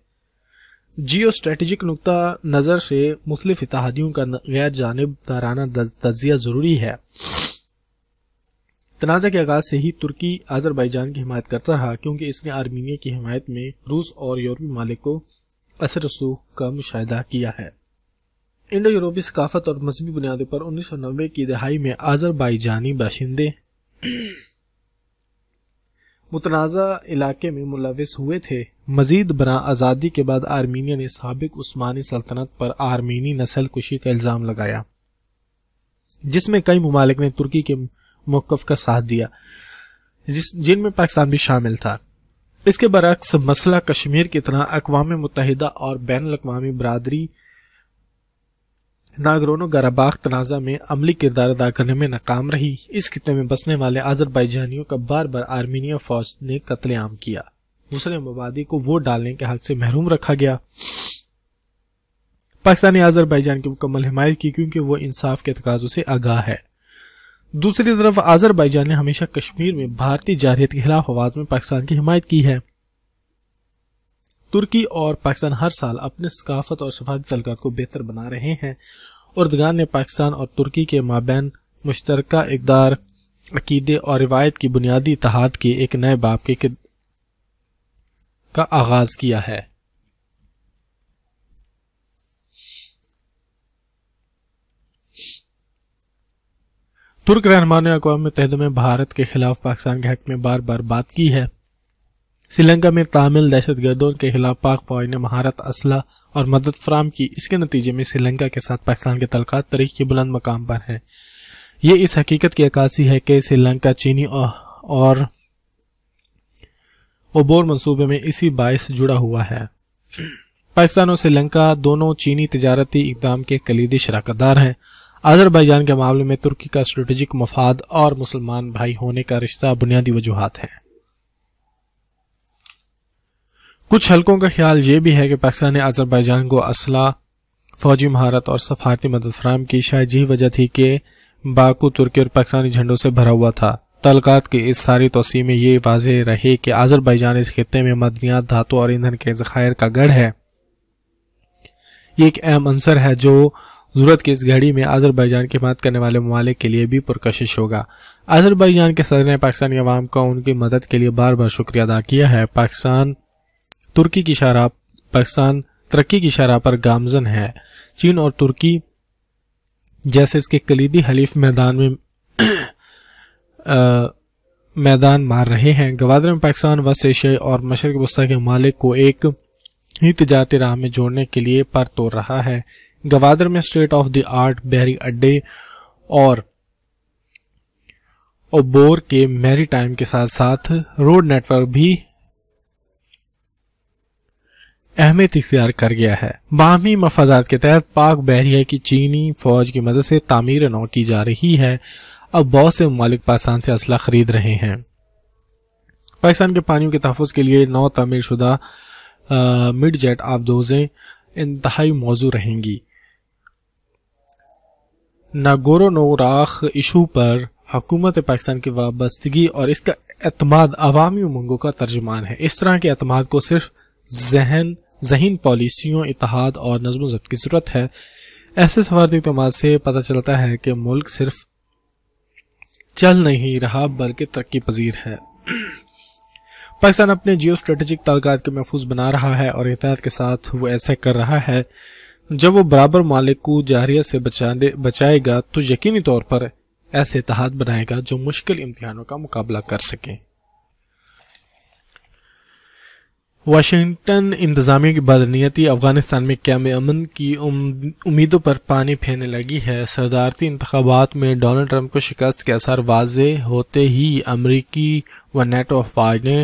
جیو اسٹریٹجک نقطہ نظر سے مختلف اتحادیوں کا غیر جانبدارانہ تجزیہ ضروری ہے۔ تنازع کے آغاز سے ہی ترکی آذربائیجان کی حمایت کرتا رہا، کیونکہ اس نے آرمینیا کی حمایت میں روس اور یورپی ممالک کو اثر رسوخ کا مشاہدہ کیا ہے۔ انڈو یورپی ثقافت اور مذہبی بنیادوں پر 1990 کی دہائی میں آذربائیجانی باشندے متنازع علاقے میں ملوث ہوئے تھے۔ مزید برآں آزادی کے بعد آرمینیا نے سابق عثمانی سلطنت پر آرمینی نسل کشی کا الزام لگایا، جس میں کئی ممالک نے ترکی کے موقف کا ساتھ دیا، جن میں پاکستان بھی شامل تھا۔ اس کے برعکس مسئلہ کشمیر کی طرح اقوام متحدہ اور بین الاقوامی برادری ناگورنو قرباخ تنازع میں عملی کردار ادا کرنے میں ناکام رہی۔ اس خطے میں بسنے والے آذربائیجانیوں کا بار بار آرمینیا فوج نے قتل عام کیا۔ مسلم آبادی کو ووٹ ڈالنے کے حق سے محروم رکھا گیا۔ پاکستان نے آذربائیجان کی مکمل حمایت کی، کیونکہ وہ انصاف کے تقاضوں سے آگاہ ہے۔ دوسری طرف آذربائیجان نے ہمیشہ کشمیر میں بھارتی جارحیت کے خلاف آواز میں پاکستان کی حمایت کی ہے۔ ترکی اور پاکستان ہر سال اپنے ثقافت اور سفارتی تعلقات کو بہتر بنا رہے ہیں۔ اردگان نے پاکستان اور ترکی کے مابین مشترکہ اقدار، عقیدے اور روایت کی بنیادی اتحاد کے ایک نئے باب کا آغاز کیا ہے۔ ترک رہنماؤں نے اقوام متحدہ میں بھارت کے خلاف پاکستان کے حق میں بار بار بات کی ہے۔ سری لنکا میں تامل دہشت گردوں کے خلاف پاک فوج نے مہارت، اسلحہ اور مدد فراہم کی۔ اس کے نتیجے میں سری لنکا کے ساتھ پاکستان کے تعلقات تاریخ کے بلند مقام پر ہیں۔ یہ اس حقیقت کی عکاسی ہے کہ سری لنکا چینی اور عبور منصوبے میں اسی باعث جڑا ہوا ہے۔ پاکستان اور سری لنکا دونوں چینی تجارتی اقدام کے کلیدی شراکت دار ہیں۔ آذربائیجان کے معاملے میں ترکی کا اسٹریٹجک مفاد اور مسلمان بھائی ہونے کا رشتہ بنیادی وجوہات ہیں۔ کچھ حلقوں کا خیال یہ بھی ہے کہ پاکستان نے آذربائیجان کو اسلحہ، فوجی مہارت اور سفارتی مدد فراہم کی۔ شاید یہی وجہ تھی کہ باکو ترکی اور پاکستانی جھنڈوں سے بھرا ہوا تھا۔ تعلقات کی اس ساری توسیع میں یہ واضح رہے کہ آذربائیجان اس خطے میں معدنیات، دھاتوں اور ایندھن کے ذخائر کا گڑھ ہے۔ یہ ایک اہم عنصر ہے جو ضرورت کی اس گھڑی میں آذربائیجان کی حمایت کرنے والے ممالک کے لیے بھی پرکشش ہوگا۔ آذربائیجان کے صدر نے پاکستانی عوام کا ان کی مدد کے لیے بار بار شکریہ ادا کیا ہے۔ پاکستان ترقی کی شرح پر گامزن ہے۔ چین اور ترکی جیسے اس کے کلیدی حلیف میدان مار رہے ہیں۔ گوادر میں پاکستان وسط ایشیا اور مشرق وسطی کے ممالک کو ایک ہی تجارتی راہ میں جوڑنے کے لیے پر توڑ رہا ہے۔ گوادر میں اسٹیٹ آف دی آرٹ بحری اڈے اور عبور کے میری ٹائم کے ساتھ ساتھ روڈ نیٹ ورک بھی اہمیت اختیار کر گیا ہے۔ باہمی مفادات کے تحت پاک بحریہ کی چینی فوج کی مدد سے تعمیر نو کی جا رہی ہے۔ اب بہت سے ممالک پاکستان سے اسلحہ خرید رہے ہیں۔ پاکستان کے پانیوں کے تحفظ کے لیے نو تعمیر شدہ مڈ جیٹ آبدوزیں انتہائی موزوں رہیں گی۔ ناگورنو قرباخ ایشو پر حکومت پاکستان کی وابستگی اور اس کا اعتماد عوامی امنگوں کا ترجمان ہے۔ اس طرح کے اعتماد کو صرف ذہین پالیسیوں، اتحاد اور نظم و ضبط کی ضرورت ہے۔ ایسے سفارتی اعتماد سے پتہ چلتا ہے کہ ملک صرف چل نہیں رہا بلکہ ترقی پذیر ہے۔ پاکستان اپنے جیو اسٹریٹجک تعلقات کے محفوظ بنا رہا ہے اور احتیاط کے ساتھ وہ ایسا کر رہا ہے۔ جب وہ برابر مالک کو جارحیت سے بچائے گا تو یقینی طور پر ایسے اتحاد بنائے گا جو مشکل امتحانوں کا مقابلہ کر سکیں۔ واشنگٹن انتظامیہ کی بدنیتی افغانستان میں قیام امن کی امیدوں پر پانی پھرنے لگی ہے۔ صدارتی انتخابات میں ڈونلڈ ٹرمپ کو شکست کے اثر واضح ہوتے ہی امریکی و نیٹو افواج نے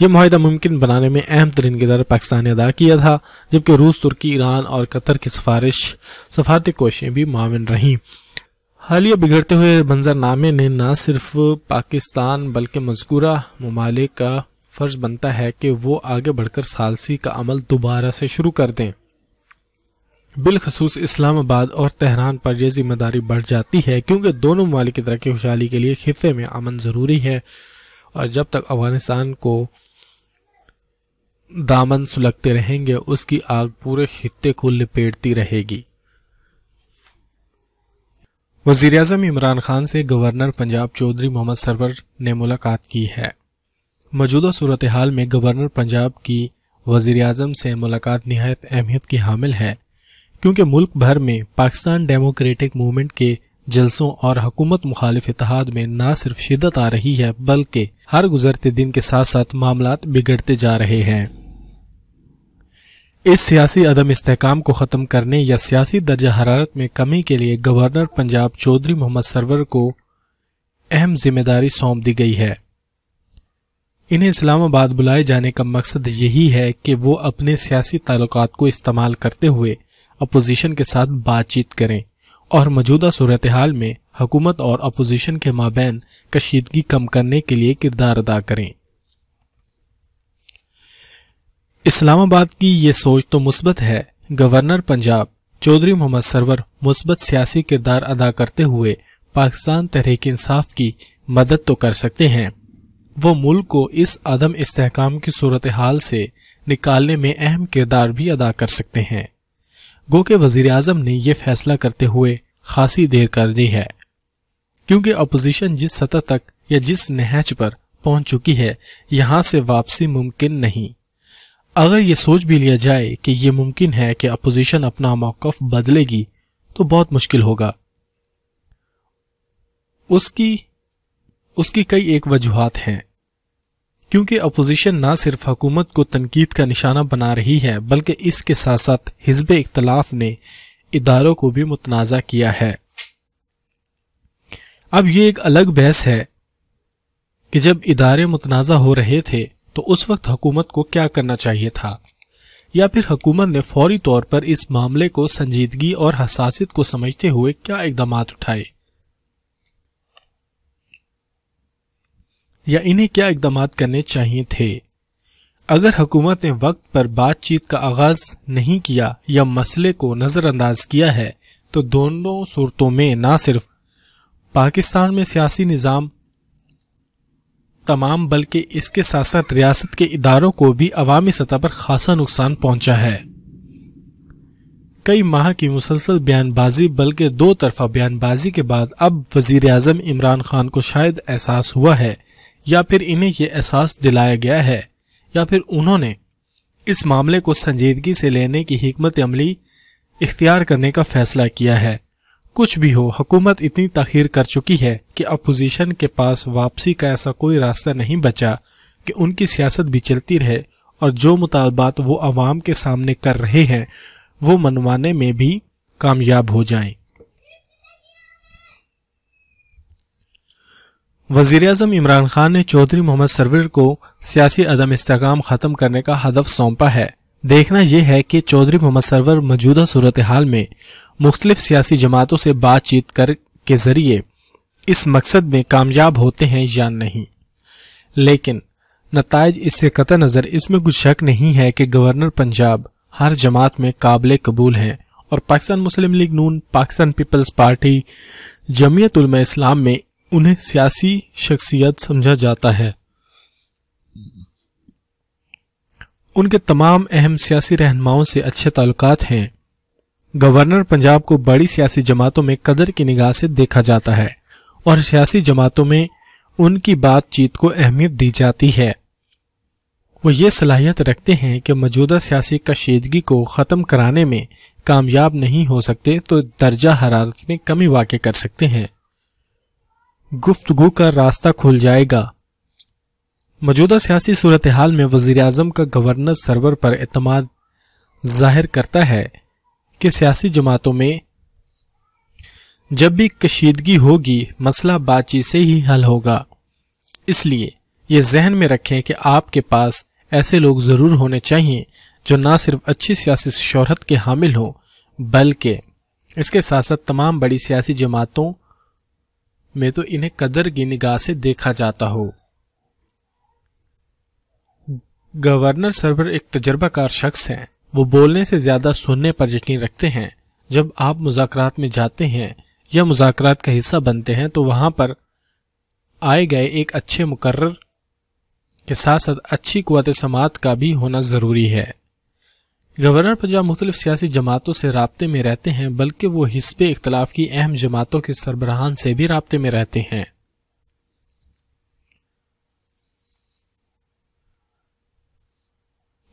یہ معاہدہ ممکن بنانے میں اہم ترین کردار پاکستان نے ادا کیا تھا، جبکہ روس، ترکی، ایران اور قطر کی سفارتی کوششیں بھی معاون رہیں۔ حالیہ بگڑتے ہوئے منظرنامے نے نہ صرف پاکستان بلکہ مذکورہ ممالک کا فرض بنتا ہے کہ وہ آگے بڑھ کر ثالثی کا عمل دوبارہ سے شروع کر دیں۔ بالخصوص اسلام آباد اور تہران پر یہ ذمہ داری بڑھ جاتی ہے، کیونکہ دونوں ممالک کی ترقی خوشحالی کے لیے خطے میں امن ضروری ہے، اور جب تک افغانستان کو دامن سلگتے رہیں گے اس کی آگ پورے خطے کو لپیٹتی رہے گی۔ وزیراعظم عمران خان سے گورنر پنجاب چودھری محمد سرور نے ملاقات کی ہے۔ موجودہ صورتحال میں گورنر پنجاب کی وزیراعظم سے ملاقات نہایت اہمیت کی حامل ہے، کیونکہ ملک بھر میں پاکستان ڈیموکریٹک موومنٹ کے جلسوں اور حکومت مخالف اتحاد میں نہ صرف شدت آ رہی ہے بلکہ ہر گزرتے دن کے ساتھ ساتھ معاملات بگڑتے جا رہے ہیں۔ اس سیاسی عدم استحکام کو ختم کرنے یا سیاسی درجہ حرارت میں کمی کے لیے گورنر پنجاب چودھری محمد سرور کو اہم ذمہ داری سونپ دی گئی ہے۔ انہیں اسلام آباد بلائے جانے کا مقصد یہی ہے کہ وہ اپنے سیاسی تعلقات کو استعمال کرتے ہوئے اپوزیشن کے ساتھ بات چیت کریں اور موجودہ صورتحال میں حکومت اور اپوزیشن کے مابین کشیدگی کم کرنے کے لیے کردار ادا کریں۔ اسلام آباد کی یہ سوچ تو مثبت ہے۔ گورنر پنجاب چودھری محمد سرور مثبت سیاسی کردار ادا کرتے ہوئے پاکستان تحریک انصاف کی مدد تو کر سکتے ہیں، وہ ملک کو اس عدم استحکام کی صورتحال سے نکالنے میں اہم کردار بھی ادا کر سکتے ہیں۔ گو کہ وزیراعظم نے یہ فیصلہ کرتے ہوئے خاصی دیر کر دی ہے، کیونکہ اپوزیشن جس سطح تک یا جس نہج پر پہنچ چکی ہے یہاں سے واپسی ممکن نہیں۔ اگر یہ سوچ بھی لیا جائے کہ یہ ممکن ہے کہ اپوزیشن اپنا موقف بدلے گی تو بہت مشکل ہوگا۔ اس کی کئی ایک وجوہات ہیں، کیونکہ اپوزیشن نہ صرف حکومت کو تنقید کا نشانہ بنا رہی ہے بلکہ اس کے ساتھ ساتھ حزب اختلاف نے اداروں کو بھی متنازع کیا ہے۔ اب یہ ایک الگ بحث ہے کہ جب ادارے متنازع ہو رہے تھے تو اس وقت حکومت کو کیا کرنا چاہیے تھا، یا پھر حکومت نے فوری طور پر اس معاملے کو سنجیدگی اور حساسیت کو سمجھتے ہوئے کیا اقدامات اٹھائے، یا انہیں کیا اقدامات کرنے چاہیے تھے۔ اگر حکومت نے وقت پر بات چیت کا آغاز نہیں کیا یا مسئلے کو نظر انداز کیا ہے تو دونوں صورتوں میں نہ صرف پاکستان میں سیاسی نظام تمام بلکہ اس کے ساتھ ساتھ ریاست کے اداروں کو بھی عوامی سطح پر خاصا نقصان پہنچا ہے۔ کئی ماہ کی مسلسل بیان بازی بلکہ دو طرفہ بیان بازی کے بعد اب وزیر اعظم عمران خان کو شاید احساس ہوا ہے، یا پھر انہیں یہ احساس دلایا گیا ہے، یا پھر انہوں نے اس معاملے کو سنجیدگی سے لینے کی حکمت عملی اختیار کرنے کا فیصلہ کیا ہے۔ کچھ بھی ہو، حکومت اتنی تاخیر کر چکی ہے کہ اپوزیشن کے پاس واپسی کا ایسا کوئی راستہ نہیں بچا کہ ان کی سیاست بھی چلتی رہے اور جو مطالبات وہ عوام کے سامنے کر رہے ہیں وہ منوانے میں بھی کامیاب ہو جائیں۔ وزیراعظم عمران خان نے چودھری محمد سرور کو سیاسی عدم استحکام ختم کرنے کا ہدف سونپا ہے۔ دیکھنا یہ ہے کہ چودھری محمد سرور موجودہ صورتحال میں مختلف سیاسی جماعتوں سے بات چیت کے ذریعے اس مقصد میں کامیاب ہوتے ہیں یا نہیں، لیکن نتائج اس سے قطع نظر اس میں کچھ شک نہیں ہے کہ گورنر پنجاب ہر جماعت میں قابل قبول ہیں اور پاکستان مسلم لیگ نون، پاکستان پیپلز پارٹی، جمعیت علماء اسلام میں انہیں سیاسی شخصیت سمجھا جاتا ہے۔ ان کے تمام اہم سیاسی رہنماؤں سے اچھے تعلقات ہیں۔ گورنر پنجاب کو بڑی سیاسی جماعتوں میں قدر کی نگاہ سے دیکھا جاتا ہے اور سیاسی جماعتوں میں ان کی بات چیت کو اہمیت دی جاتی ہے۔ وہ یہ صلاحیت رکھتے ہیں کہ موجودہ سیاسی کشیدگی کو ختم کرانے میں کامیاب نہیں ہو سکتے تو درجہ حرارت میں کمی واقع کر سکتے ہیں۔ گفتگو کا راستہ کھل جائے گا۔ موجودہ سیاسی صورتحال میں وزیراعظم کا گورنر سرور پر اعتماد ظاہر کرتا ہے کہ سیاسی جماعتوں میں جب بھی کشیدگی ہوگی مسئلہ بات چیت سے ہی حل ہوگا۔ اس لیے یہ ذہن میں رکھیں کہ آپ کے پاس ایسے لوگ ضرور ہونے چاہیے جو نہ صرف اچھی سیاسی شہرت کے حامل ہوں بلکہ اس کے ساتھ ساتھ تمام بڑی سیاسی جماعتوں میں تو انہیں قدر کی نگاہ سے دیکھا جاتا ہو۔ گورنر سرور ایک تجربہ کار شخص ہیں۔ وہ بولنے سے زیادہ سننے پر یقین رکھتے ہیں۔ جب آپ مذاکرات میں جاتے ہیں یا مذاکرات کا حصہ بنتے ہیں تو وہاں پر آئے گئے ایک اچھے مقرر کے ساتھ ساتھ اچھی قوت سماعت کا بھی ہونا ضروری ہے۔ گورنر پنجاب مختلف سیاسی جماعتوں سے رابطے میں رہتے ہیں بلکہ وہ حزب اختلاف کی اہم جماعتوں کے سربراہان سے بھی رابطے میں رہتے ہیں۔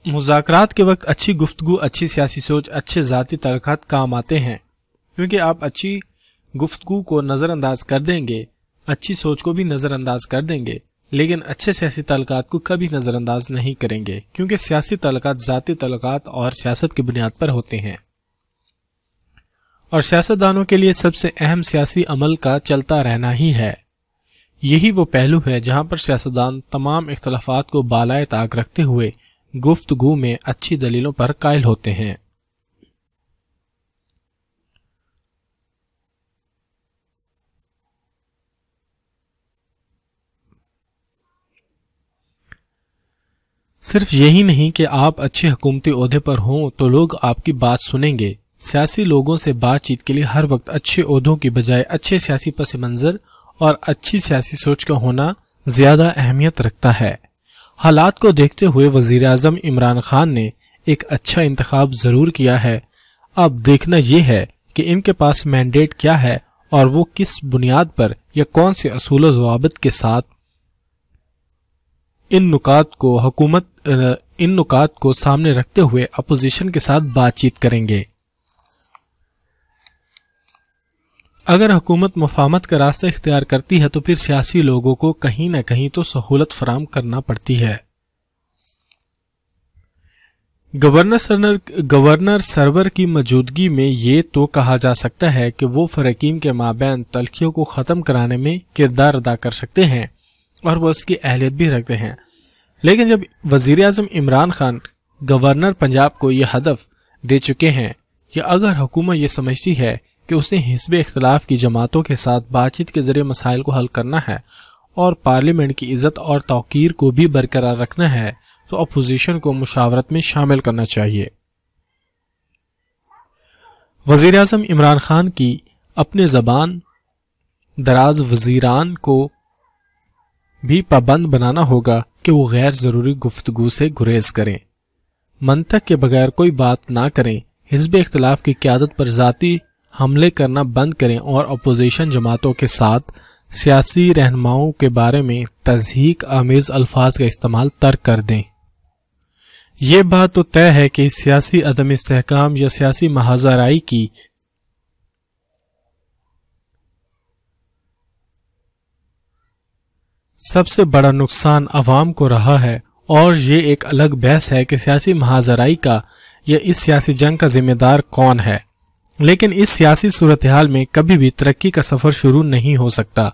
مذاکرات کے وقت اچھی گفتگو، اچھی سیاسی سوچ، اچھے ذاتی تعلقات کام آتے ہیں، کیونکہ آپ اچھی گفتگو کو نظر انداز کر دیں گے، اچھی سوچ کو بھی نظر انداز کر دیں گے، لیکن اچھے سیاسی تعلقات کو کبھی نظر انداز نہیں کریں گے، کیونکہ سیاسی تعلقات ذاتی تعلقات اور سیاست کی بنیاد پر ہوتے ہیں، اور سیاستدانوں کے لیے سب سے اہم سیاسی عمل کا چلتا رہنا ہی ہے۔ یہی وہ پہلو ہے جہاں پر سیاستدان تمام اختلافات کو بالائے طاق رکھتے ہوئے گفتگو میں اچھی دلیلوں پر قائل ہوتے ہیں۔ صرف یہی نہیں کہ آپ اچھے حکومتی عہدے پر ہوں تو لوگ آپ کی بات سنیں گے۔ سیاسی لوگوں سے بات چیت کے لیے ہر وقت اچھے عہدوں کی بجائے اچھے سیاسی پس منظر اور اچھی سیاسی سوچ کا ہونا زیادہ اہمیت رکھتا ہے۔ حالات کو دیکھتے ہوئے وزیر اعظم عمران خان نے ایک اچھا انتخاب ضرور کیا ہے۔ اب دیکھنا یہ ہے کہ ان کے پاس مینڈیٹ کیا ہے اور وہ کس بنیاد پر یا کون سے اصول و ضوابط کے ساتھ ان نکات کو سامنے رکھتے ہوئے اپوزیشن کے ساتھ بات چیت کریں گے۔ اگر حکومت مفاہمت کا راستہ اختیار کرتی ہے تو پھر سیاسی لوگوں کو کہیں نہ کہیں تو سہولت فراہم کرنا پڑتی ہے۔ گورنر سرور کی موجودگی میں یہ تو کہا جا سکتا ہے کہ وہ فریقین کے مابین تلخیوں کو ختم کرانے میں کردار ادا کر سکتے ہیں اور وہ اس کی اہلیت بھی رکھتے ہیں، لیکن جب وزیر اعظم عمران خان گورنر پنجاب کو یہ ہدف دے چکے ہیں یا اگر حکومت یہ سمجھتی ہے کہ اس نے حزب اختلاف کی جماعتوں کے ساتھ بات چیت کے ذریعے مسائل کو حل کرنا ہے اور پارلیمنٹ کی عزت اور توقیر کو بھی برقرار رکھنا ہے تو اپوزیشن کو مشاورت میں شامل کرنا چاہیے۔ وزیر اعظم عمران خان کی اپنے زبان دراز وزیران کو بھی پابند بنانا ہوگا کہ وہ غیر ضروری گفتگو سے گریز کریں، منطق کے بغیر کوئی بات نہ کریں، حزب اختلاف کی قیادت پر ذاتی حملے کرنا بند کریں اور اپوزیشن جماعتوں کے ساتھ سیاسی رہنماؤں کے بارے میں تضحیک آمیز الفاظ کا استعمال ترک کر دیں۔ یہ بات تو طے ہے کہ سیاسی عدم استحکام یا سیاسی محاذ آرائی کی سب سے بڑا نقصان عوام کو رہا ہے، اور یہ ایک الگ بحث ہے کہ سیاسی محاذ آرائی کا یا اس سیاسی جنگ کا ذمہ دار کون ہے، لیکن اس سیاسی صورتحال میں کبھی بھی ترقی کا سفر شروع نہیں ہو سکتا۔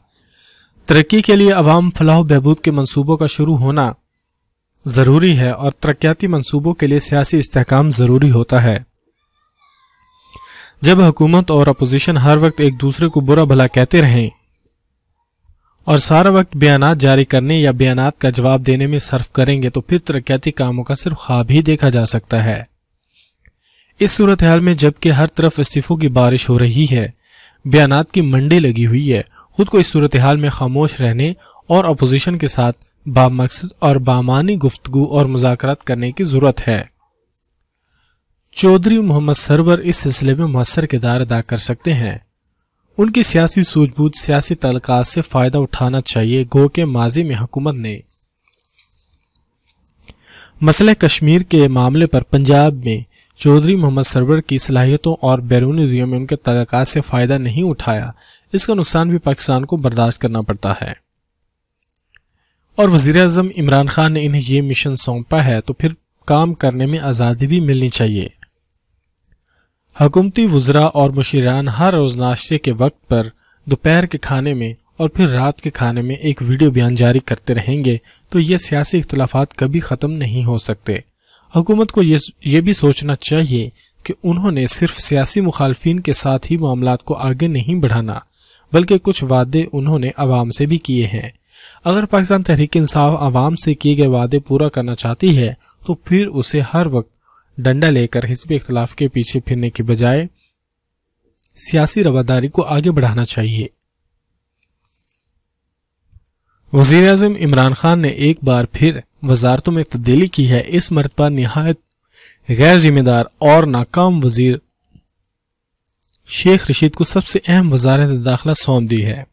ترقی کے لیے عوام فلاح و بہبود کے منصوبوں کا شروع ہونا ضروری ہے اور ترقیاتی منصوبوں کے لیے سیاسی استحکام ضروری ہوتا ہے۔ جب حکومت اور اپوزیشن ہر وقت ایک دوسرے کو برا بھلا کہتے رہیں اور سارا وقت بیانات جاری کرنے یا بیانات کا جواب دینے میں صرف کریں گے تو پھر ترقیاتی کاموں کا صرف خواب ہی دیکھا جا سکتا ہے۔ اس صورتحال میں جبکہ ہر طرف استعفوں کی بارش ہو رہی ہے، بیانات کی منڈی لگی ہوئی ہے، خود کو اس صورتحال میں خاموش رہنے اور اپوزیشن کے ساتھ بامقصد اور بامعنی گفتگو اور مذاکرات کرنے کی ضرورت ہے۔ چودھری محمد سرور اس سلسلے میں مؤثر کردار ادا کر سکتے ہیں۔ ان کی سیاسی سوجھ بوجھ سیاسی تعلقات سے فائدہ اٹھانا چاہیے، گو کہ ماضی میں حکومت نے مسئلہ کشمیر کے معاملے پر پنجاب میں چودھری محمد سرور کی صلاحیتوں اور بیرونی دنیا میں ان کے تعلقات سے فائدہ نہیں اٹھایا، اس کا نقصان بھی پاکستان کو برداشت کرنا پڑتا ہے، اور وزیر اعظم عمران خان نے انہیں یہ مشن سونپا ہے تو پھر کام کرنے میں آزادی بھی ملنی چاہیے۔ حکومتی وزراء اور مشیران ہر روز ناشتے کے وقت پر دوپہر کے کھانے میں اور پھر رات کے کھانے میں ایک ویڈیو بیان جاری کرتے رہیں گے تو یہ سیاسی اختلافات کبھی ختم نہیں ہو سکتے۔ حکومت کو یہ بھی سوچنا چاہیے کہ انہوں نے صرف سیاسی مخالفین کے ساتھ ہی معاملات کو آگے نہیں بڑھانا، بلکہ کچھ وعدے انہوں نے عوام سے بھی کیے ہیں۔ اگر پاکستان تحریک انصاف عوام سے کیے گئے وعدے پورا کرنا چاہتی ہے تو پھر اسے ہر وقت ڈنڈا لے کر حزبی اختلاف کے پیچھے پھرنے کے بجائے سیاسی رواداری کو آگے بڑھانا چاہیے۔ وزیر اعظم عمران خان نے ایک بار پھر وزارتوں میں تبدیلی کی ہے۔ اس مرتبہ نہایت غیر ذمہ دار اور ناکام وزیر شیخ رشید کو سب سے اہم وزارت داخلہ سونپ دی ہے۔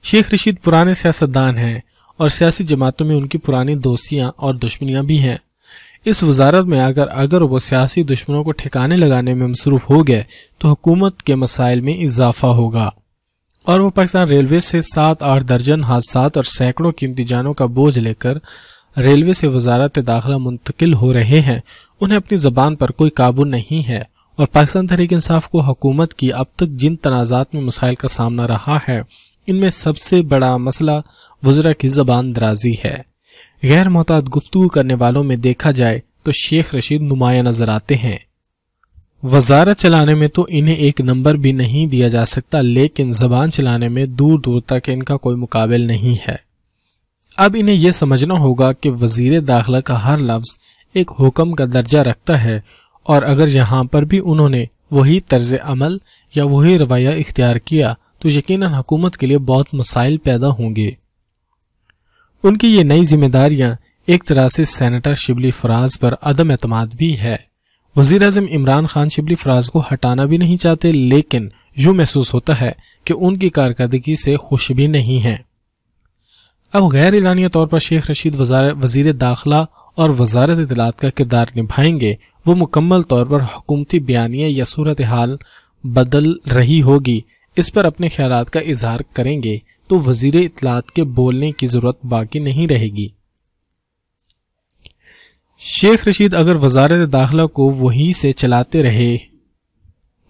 شیخ رشید پرانے سیاستدان ہیں اور سیاسی جماعتوں میں ان کی پرانی دوستیاں اور دشمنیاں بھی ہیں۔ اس وزارت میں اگر وہ سیاسی دشمنوں کو ٹھکانے لگانے میں مصروف ہو گئے تو حکومت کے مسائل میں اضافہ ہوگا، اور وہ پاکستان ریلوے سے 7-8 درجن حادثات اور سینکڑوں قیمتی جانوں کا بوجھ لے کر ریلوے سے وزارت داخلہ منتقل ہو رہے ہیں۔ انہیں اپنی زبان پر کوئی قابو نہیں ہے، اور پاکستان تحریک انصاف کو حکومت کی اب تک جن تنازعات میں مسائل کا سامنا رہا ہے ان میں سب سے بڑا مسئلہ وزراء کی زبان درازی ہے۔ غیر محتاط گفتگو کرنے والوں میں دیکھا جائے تو شیخ رشید نمایاں نظر آتے ہیں۔ وزارت چلانے میں تو انہیں ایک نمبر بھی نہیں دیا جا سکتا، لیکن زبان چلانے میں دور دور تک ان کا کوئی مقابل نہیں ہے۔ اب انہیں یہ سمجھنا ہوگا کہ وزیر داخلہ کا ہر لفظ ایک حکم کا درجہ رکھتا ہے، اور اگر یہاں پر بھی انہوں نے وہی طرز عمل یا وہی رویہ اختیار کیا تو یقیناً حکومت کے لیے بہت مسائل پیدا ہوں گے۔ ان کی یہ نئی ذمہ داریاں ایک طرح سے سینیٹر شبلی فراز پر عدم اعتماد بھی ہے۔ وزیر اعظم عمران خان شبلی فراز کو ہٹانا بھی نہیں چاہتے، لیکن یوں محسوس ہوتا ہے کہ ان کی کارکردگی سے خوش بھی نہیں ہیں۔ اب غیر اعلانیہ طور پر شیخ رشید وزیر داخلہ اور وزارت اطلاعات کا کردار نبھائیں گے۔ وہ مکمل طور پر حکومتی بیانیے یا صورتحال بدل رہی ہوگی اس پر اپنے خیالات کا اظہار کریں گے تو وزیر اطلاعات کے بولنے کی ضرورت باقی نہیں رہے گی۔ شیخ رشید اگر وزارت داخلہ کو وہیں سے چلاتے رہے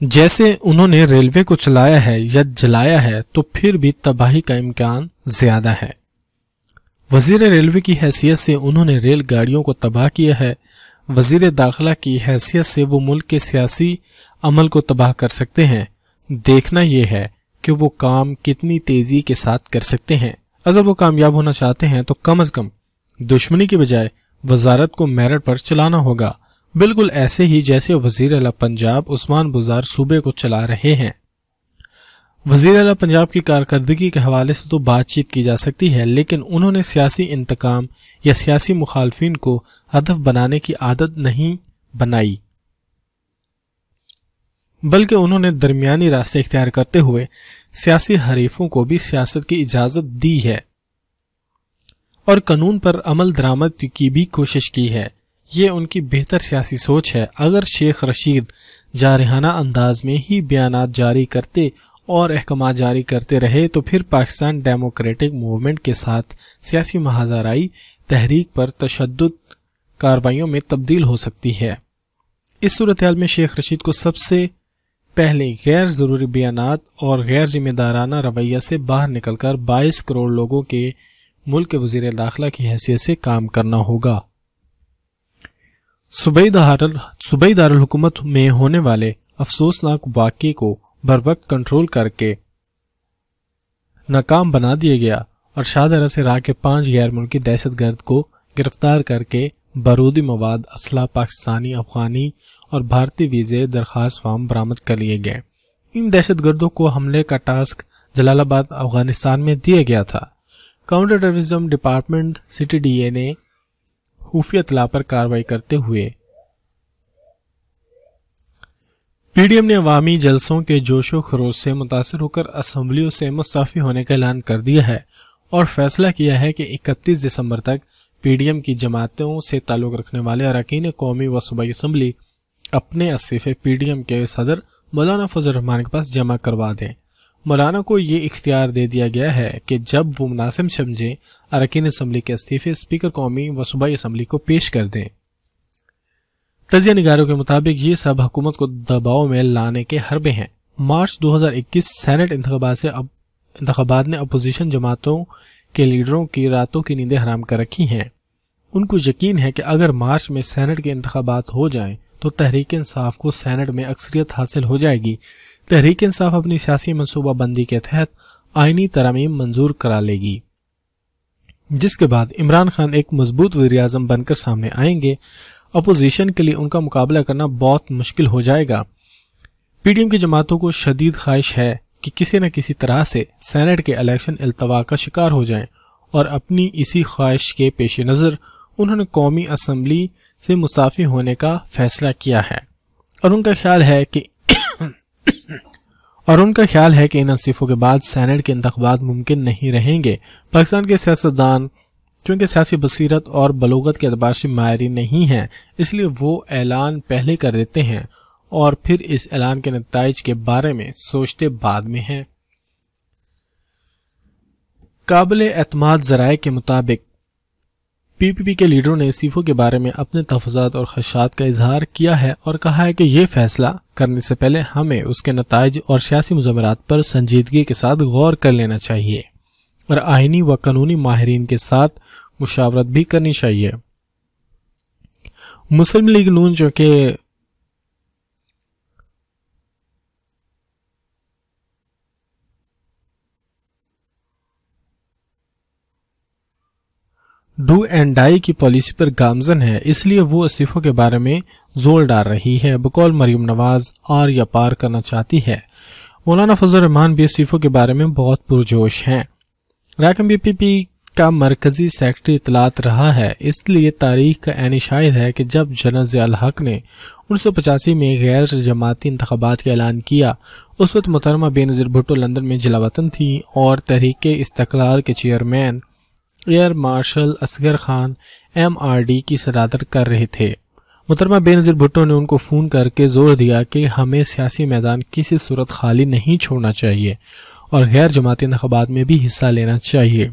جیسے انہوں نے ریلوے کو چلایا ہے یا جلایا ہے تو پھر بھی تباہی کا امکان زیادہ ہے۔ وزیر ریلوے کی حیثیت سے انہوں نے ریل گاڑیوں کو تباہ کیا ہے، وزیر داخلہ کی حیثیت سے وہ ملک کے سیاسی عمل کو تباہ کر سکتے ہیں۔ دیکھنا یہ ہے کہ وہ کام کتنی تیزی کے ساتھ کر سکتے ہیں۔ اگر وہ کامیاب ہونا چاہتے ہیں تو کم از کم دشمنی کے بجائے وزارت کو میرٹ پر چلانا ہوگا، بالکل ایسے ہی جیسے وزیر اعلیٰ پنجاب عثمان بزار صوبے کو چلا رہے ہیں۔ وزیر اعلیٰ پنجاب کی کارکردگی کے حوالے سے تو بات چیت کی جا سکتی ہے، لیکن انہوں نے سیاسی انتقام یا سیاسی مخالفین کو ہدف بنانے کی عادت نہیں بنائی، بلکہ انہوں نے درمیانی راستے اختیار کرتے ہوئے سیاسی حریفوں کو بھی سیاست کی اجازت دی ہے اور قانون پر عمل درآمد کی بھی کوشش کی ہے۔ یہ ان کی بہتر سیاسی سوچ ہے۔ اگر شیخ رشید جارحانہ انداز میں ہی بیانات جاری کرتے اور احکامات جاری کرتے رہے تو پھر پاکستان ڈیموکریٹک موومنٹ کے ساتھ سیاسی محاذرائی تحریک پر تشدد کارروائیوں میں تبدیل ہو سکتی ہے۔ اس صورتحال میں شیخ رشید کو سب سے پہلے غیر ضروری بیانات اور غیر ذمہ دارانہ رویہ سے باہر نکل کر 22 کروڑ لوگوں کے ملک کے وزیر داخلہ کی حیثیت سے کام کرنا ہوگا۔ صوبائی دارالحکومت میں ہونے والے افسوسناک واقعے کو بروقت کنٹرول کر کے ناکام بنا دیا گیا اور شاہدرہ سے راہ کے 5 غیر ملکی دہشت گرد کو گرفتار کر کے بارودی مواد، اسلحہ، پاکستانی، افغانی اور بھارتی ویزے درخواست فارم برآمد کر لیے گئے۔ ان دہشت گردوں کو حملے کا ٹاسک جلال آباد افغانستان میں دیا گیا تھا۔ Counter terrorism department city D A نے خفیہ اطلاع پر کارروائی کرتے ہوئے پی ڈی ایم نے عوامی جلسوں کے جوش و خروش سے متاثر ہو کر اسمبلیوں سے مستعفی ہونے کا اعلان کر دیا ہے اور فیصلہ کیا ہے کہ 31 دسمبر تک پی ڈی ایم کی جماعتوں سے تعلق رکھنے والے اراکین قومی و صوبائی اسمبلی اپنے استعفے پی ڈی ایم کے صدر مولانا فضل الرحمان کے پاس جمع کروا دیں۔ مولانا کو یہ اختیار دے دیا گیا ہے کہ جب وہ مناسب سمجھیں اراکین اسمبلی کے استعفے اسپیکر قومی و صوبائی اسمبلی کو پیش کر دیں۔ تجزیہ نگاروں کے مطابق یہ سب حکومت کو دباؤ میں لانے کے حربے ہیں۔ مارچ 2021 سینٹ انتخابات سے اب انتخابات نے اپوزیشن جماعتوں کے لیڈروں کی راتوں کی نیندیں حرام کر رکھی ہیں۔ ان کو یقین ہے کہ اگر مارچ میں سینٹ کے انتخابات ہو جائیں تو تحریک انصاف کو سینٹ میں اکثریت حاصل ہو جائے گی۔ تحریک انصاف اپنی سیاسی منصوبہ بندی کے تحت آئینی ترامیم منظور کرا لے گی، جس کے بعد عمران خان ایک مضبوط وزیر اعظم بن کر سامنے آئیں گے۔ اپوزیشن کے لیے ان کا مقابلہ کرنا بہت مشکل ہو جائے گا۔ پی ڈی ایم کی جماعتوں کو شدید خواہش ہے کہ کسی نہ کسی طرح سے سینٹ کے الیکشن التوا کا شکار ہو جائیں، اور اپنی اسی خواہش کے پیش نظر انہوں نے قومی اسمبلی سے مستعفی ہونے کا فیصلہ کیا ہے، اور ان کا خیال ہے کہ ان استعفوں کے بعد سینٹ کے انتخابات ممکن نہیں رہیں گے۔ پاکستان کے سیاستدان چونکہ سیاسی بصیرت اور بلوغت کے اعتبار سے ماہرین نہیں ہیں، اس لیے وہ اعلان پہلے کر دیتے ہیں اور پھر اس اعلان کے نتائج کے بارے میں سوچتے بعد میں ہیں۔ قابل اعتماد ذرائع کے مطابق پی پی پی کے لیڈروں نے استعفوں کے بارے میں اپنے تحفظات اور خدشات کا اظہار کیا ہے اور کہا ہے کہ یہ فیصلہ کرنے سے پہلے ہمیں اس کے نتائج اور سیاسی مضمرات پر سنجیدگی کے ساتھ غور کر لینا چاہیے اور آئینی و قانونی ماہرین کے ساتھ مشاورت بھی کرنی چاہیے۔ مسلم لیگ نون جو کہ ڈو اینڈ ڈائی کی پالیسی پر گامزن ہے، اس لیے وہ استعفوں کے بارے میں زور ڈال رہی ہے۔ بقول مریم نواز آر یا پار کرنا چاہتی ہے۔ مولانا فضل الرحمان بھی استعفوں کے بارے میں بہت پرجوش ہیں۔ رکن پی پی پی کا مرکزی سیکرٹری اطلاعات رہا ہے، اس لیے تاریخ کا عینی شاہد ہے کہ جب جنرل ضیاء الحق نے 1985 میں غیر جماعتی انتخابات کا اعلان کیا، اس وقت محترمہ بے نظیر بھٹو لندن میں جلا وطن تھی اور تحریک استقلال کے chairman air marshal Asghar Khan M R D کی صدارت کر رہے تھے۔ محترمہ بے نظیر بھٹو نے ان کو فون کر کے زور دیا کہ ہمیں سیاسی میدان کسی صورت خالی نہیں چھوڑنا چاہیے اور غیر جماعتی انتخابات میں بھی حصہ لینا چاہیے۔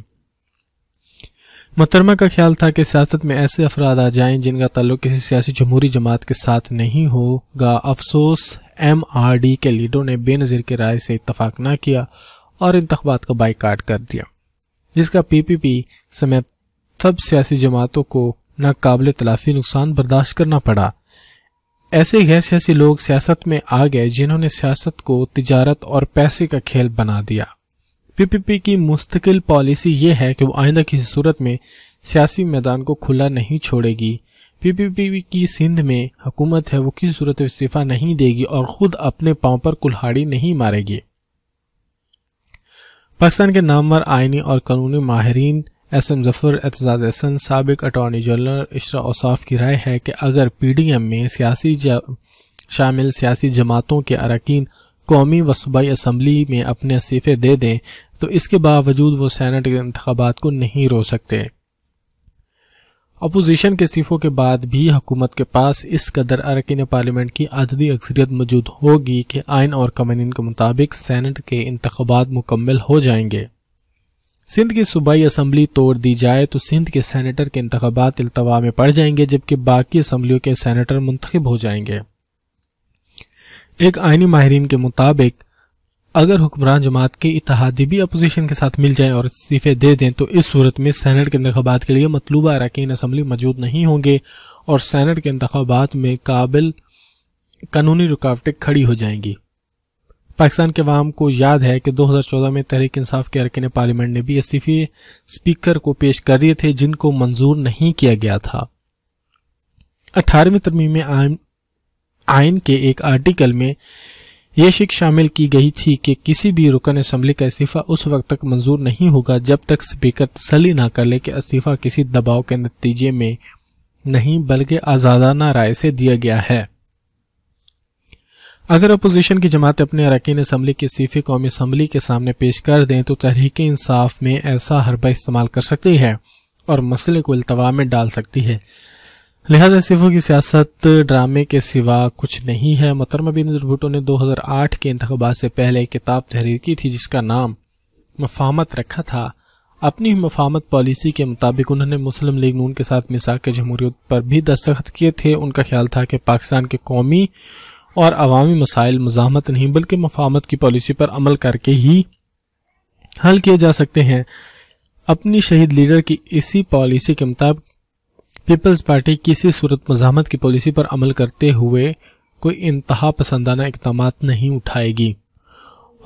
محترمہ کا خیال تھا کہ سیاست میں ایسے افراد آ جائیں جن کا تعلق کسی سیاسی جمہوری جماعت کے ساتھ نہیں ہوگا۔ افسوس ایم آر ڈی کے لیڈروں نے بے نظیر کی رائے سے اتفاق نہ کیا اور انتخابات کا بائیکاٹ کر دیا، جس کا پی پی پی سمیت سب سیاسی جماعتوں کو ناقابل تلافی نقصان برداشت کرنا پڑا۔ ایسے غیر سیاسی لوگ سیاست میں آ گئے جنہوں نے سیاست کو تجارت اور پیسے کا کھیل بنا دیا۔ پی پی پی کی مستقل پالیسی یہ ہے کہ وہ آئندہ کسی صورت میں سیاسی میدان کو کھلا نہیں چھوڑے گی۔ پی پی پی کی سندھ میں حکومت ہے، وہ کسی صورت استعفیٰ نہیں دے گی اور خود اپنے پاؤں پر کلہاڑی نہیں مارے گی۔ پاکستان کے نامور آئینی اور قانونی ماہرین ایس ایم ظفر، اعتزاز احسن، سابق اٹارنی جنرل اشرا اوصاف کی رائے ہے کہ اگر پی ڈی ایم میں شامل سیاسی جماعتوں کے اراکین قومی و صوبائی اسمبلی میں اپنے استعفے دے دیں تو اس کے باوجود وہ سینٹ کے انتخابات کو نہیں روک سکتے۔ اپوزیشن کے استعفوں کے بعد بھی حکومت کے پاس اس قدر اراکین پارلیمنٹ کی عددی اکثریت موجود ہوگی کہ آئین اور قوانین کے مطابق سینٹ کے انتخابات مکمل ہو جائیں گے۔ سندھ کی صوبائی اسمبلی توڑ دی جائے تو سندھ کے سینیٹر کے انتخابات التوا میں پڑ جائیں گے، جبکہ باقی اسمبلیوں کے سینیٹر منتخب ہو جائیں گے۔ ایک آئینی ماہرین کے مطابق اگر حکمران جماعت کے اتحادی بھی اپوزیشن کے ساتھ مل جائیں اور استعفے دے دیں تو اس صورت میں سینٹ کے انتخابات کے لیے مطلوبہ اراکین اسمبلی موجود نہیں ہوں گے اور سینٹ کے انتخابات میں قابل قانونی رکاوٹیں کھڑی ہو جائیں گی۔ پاکستان کے عوام کو یاد ہے کہ 2014 میں تحریک انصاف کے اراکین پارلیمنٹ نے بھی استعفے اسپیکر کو پیش کر دیے تھے جن کو منظور نہیں کیا گیا تھا۔ 18ویں ترمیم آئین کے ایک آرٹیکل میں یہ شک شامل کی گئی تھی کہ کسی بھی رکن اسمبلی کا استعفیٰ اس وقت تک منظور نہیں ہوگا جب تک اسپیکر تسلی نہ کر لے کہ استعفیٰ کسی دباؤ کے نتیجے میں نہیں بلکہ آزادانہ رائے سے دیا گیا ہے۔ اگر اپوزیشن کی جماعت اپنے اراکین اسمبلی کے استعفے قومی اسمبلی کے سامنے پیش کر دیں تو تحریک انصاف میں ایسا حربہ استعمال کر سکتی ہے اور مسئلے کو التوا میں ڈال سکتی ہے، لہذا استعفوں کی سیاست ڈرامے کے سوا کچھ نہیں ہے۔ محترمہ بے نظیر بھٹو نے 2008 کے انتخابات سے پہلے ایک کتاب تحریر کی تھی جس کا نام مفاہمت رکھا تھا۔ اپنی مفاہمت پالیسی کے مطابق انہوں نے مسلم لیگ نون کے ساتھ میثاق جمہوریت پر بھی دستخط کیے تھے۔ ان کا خیال تھا کہ پاکستان کے قومی اور عوامی مسائل مزاحمت نہیں بلکہ مفاہمت کی پالیسی پر عمل کر کے ہی حل کیے جا سکتے ہیں۔ اپنی شہید لیڈر کی اسی پالیسی کے مطابق پیپلز پارٹی کسی صورت مزاحمت کی پالیسی پر عمل کرتے ہوئے کوئی انتہا پسندانہ اقدامات نہیں اٹھائے گی۔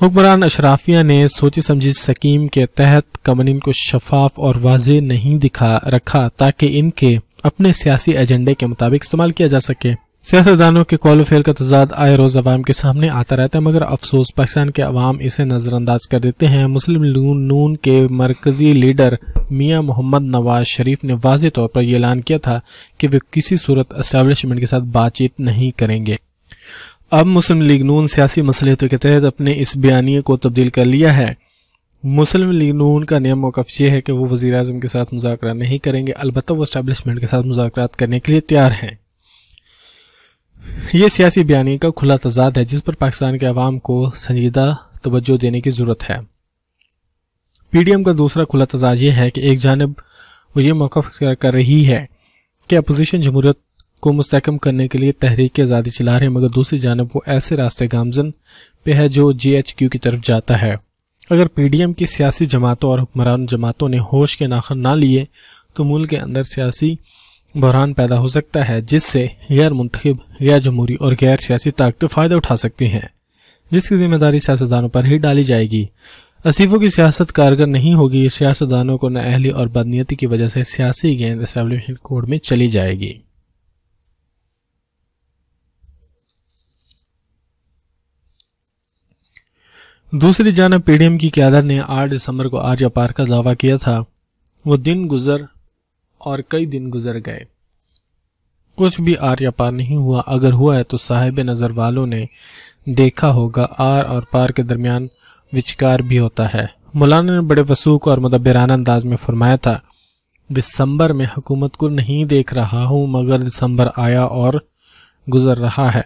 حکمران اشرافیہ نے سوچی سمجھی سکیم کے تحت قوانین کو شفاف اور واضح نہیں رکھا تاکہ ان کے اپنے سیاسی ایجنڈے کے مطابق استعمال کیا جا سکے۔ سیاستدانوں کے قول و فعل کا تضاد آئے روز عوام کے سامنے آتا رہتا ہے، مگر افسوس پاکستان کے عوام اسے نظر انداز کر دیتے ہیں۔ مسلم لیگ نون کے مرکزی لیڈر میاں محمد نواز شریف نے واضح طور پر یہ اعلان کیا تھا کہ وہ کسی صورت اسٹیبلشمنٹ کے ساتھ بات چیت نہیں کریں گے۔ اب مسلم لیگ نون سیاسی مصلحتوں کے تحت اپنے اس بیانیے کو تبدیل کر لیا ہے۔ مسلم لیگ نون کا نیا موقف یہ ہے کہ وہ وزیر اعظم کے ساتھ مذاکرہ نہیں کریں گے، البتہ وہ اسٹیبلشمنٹ کے ساتھ مذاکرات کرنے کے لیے تیار ہیں۔ یہ سیاسی بیانیے کا کھلا تضاد ہے جس پر پاکستان کے عوام کو سنجیدہ توجہ دینے کی ضرورت ہے۔ پی ڈی ایم کا دوسرا کھلا تضاد یہ ہے کہ ایک جانب وہ یہ موقف کر رہی ہے کہ اپوزیشن جمہوریت کو مستحکم کرنے کے لیے تحریک آزادی چلا رہے ہیں، مگر دوسری جانب وہ ایسے راستے گامزن پہ ہے جو جی ایچ کیو کی طرف جاتا ہے۔ اگر پی ڈی ایم کی سیاسی جماعتوں اور حکمران جماعتوں نے ہوش کے ناخن نہ لیے تو ملک کے اندر سیاسی بحران پیدا ہو سکتا ہے جس سے غیر منتخب، غیر جمہوری اور غیر سیاسی طاقتیں فائدہ اٹھا سکتی ہیں، جس کی ذمہ داری سیاستدانوں پر ہی ڈالی جائے گی۔ استعفوں کی سیاست کارگر نہیں ہوگی، سیاستدانوں کو نااہلی اور بدنیتی کی وجہ سے سیاسی گیند اسٹیبلشمنٹ کوڈ میں چلی جائے گی۔ دوسری جانب پی ڈی ایم کی قیادت نے 8 دسمبر کو آریہ پار کا دعویٰ کیا تھا۔ وہ دن گزر اور کئی دن گزر گئے، کچھ بھی آریہ پار نہیں ہوا۔ اگر ہوا ہے تو صاحب نظر والوں نے دیکھا ہوگا، آر اور پار کے درمیان وچکار بھی ہوتا ہے۔ مولانا نے بڑے وثوق اور مدبرانہ انداز میں فرمایا تھا، دسمبر میں حکومت کو نہیں دیکھ رہا ہوں مگر دسمبر آیا اور گزر رہا ہے۔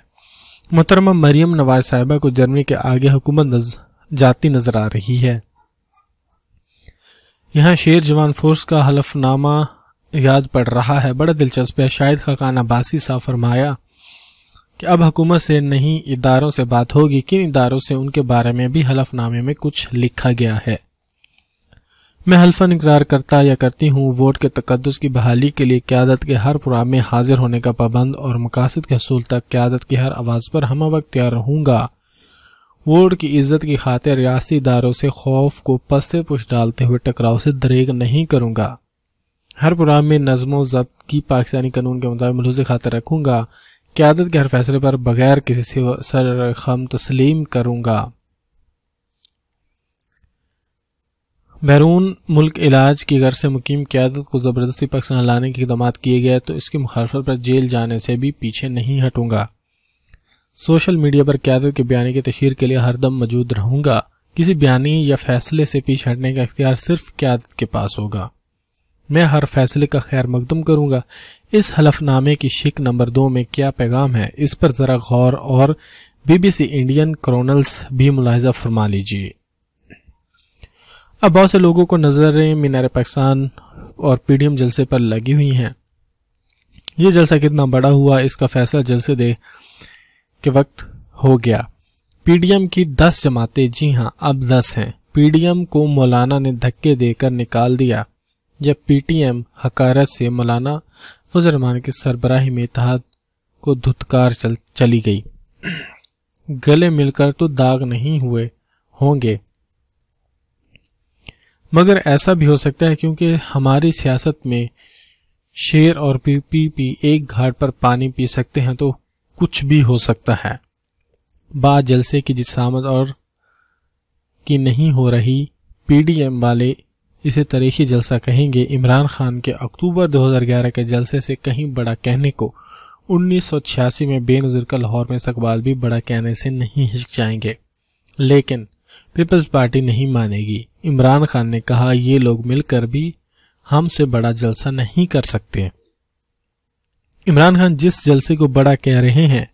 محترمہ مریم نواز صاحبہ کو جرمنی کے آگے حکومت جاتی نظر آ رہی ہے۔ یہاں شیر جوان فورس کا حلف نامہ یاد پڑ رہا ہے، بڑا دلچسپ ہے۔ شاہد خاقان عباسی صاحب فرمایا کہ اب حکومت سے نہیں اداروں سے بات ہوگی، کن اداروں سے ان کے بارے میں بھی حلف نامے میں کچھ لکھا گیا ہے۔ میں حلفاً اقرار کرتا یا کرتی ہوں ووٹ کے تقدس کی بحالی کے لیے قیادت کے ہر پروگرام میں حاضر ہونے کا پابند اور مقاصد کے حصول تک قیادت کی ہر آواز پر ہمہ وقت تیار رہوں گا۔ ووٹ کی عزت کی خاطر ریاستی اداروں سے خوف کو پس پش ڈالتے ہوئے ٹکراؤ سے دریغ نہیں کروں گا۔ ہر پروگرام میں نظم و ضبط کی پاکستانی قانون کے مطابق ملحوظ خاطر رکھوں گا۔ قیادت کے ہر فیصلے پر بغیر کسی سرخم تسلیم کروں گا۔ بیرون ملک علاج کی غرض سے مقیم قیادت کو زبردستی پاکستان لانے کے اقدامات کیے گئے تو اس کی مخالفت پر جیل جانے سے بھی پیچھے نہیں ہٹوں گا۔ سوشل میڈیا پر قیادت کے بیانیے کی تشہیر کے لیے ہر دم موجود رہوں گا۔ کسی بیانیے یا فیصلے سے پیچھے ہٹنے کا اختیار صرف قیادت کے پاس ہوگا۔ میں ہر فیصلے کا خیر مقدم کروں گا۔ اس حلف نامے کی شق نمبر 2 میں کیا پیغام ہے، اس پر ذرا غور اور بی بی سی انڈین کرونلز بھی ملاحظہ فرما لیجیے۔ اب بہت سے لوگوں کو نظریں مینار پاکستان اور پی ڈی ایم جلسے پر لگی ہوئی ہیں۔ یہ جلسہ کتنا بڑا ہوا اس کا فیصلہ جلسے دے کے وقت ہو گیا۔ پی ڈی ایم کی 10 جماعتیں، جی ہاں اب 10 ہیں، پی ڈی ایم کو مولانا نے دھکے دے کر نکال دیا۔ جب پی ٹی ایم حقارت سے مولانا فضل الرحمان کی سربراہی میں اتحاد کو دھتکار چلی گئی۔ گلے مل کر تو داغ نہیں ہوئے ہوں گے، مگر ایسا بھی ہو سکتا ہے کیونکہ ہماری سیاست میں شیر اور پی پی پی ایک گھاٹ پر پانی پی سکتے ہیں تو کچھ بھی ہو سکتا ہے۔ بعد جلسے کی جسامت اور کی نہیں ہو رہی، پی ڈی ایم والے اسے تاریخی جلسہ کہیں گے۔ عمران خان کے اکتوبر 2011 کے جلسے سے کہیں بڑا کہنے کو 1986 میں بے نظیر کا لاہور میں استقبال بھی بڑا کہنے سے نہیں ہچک جائیں گے، لیکن پیپلز پارٹی نہیں مانے گی۔ عمران خان نے کہا یہ لوگ مل کر بھی ہم سے بڑا جلسہ نہیں کر سکتے۔ عمران خان جس جلسے کو بڑا کہہ رہے ہیں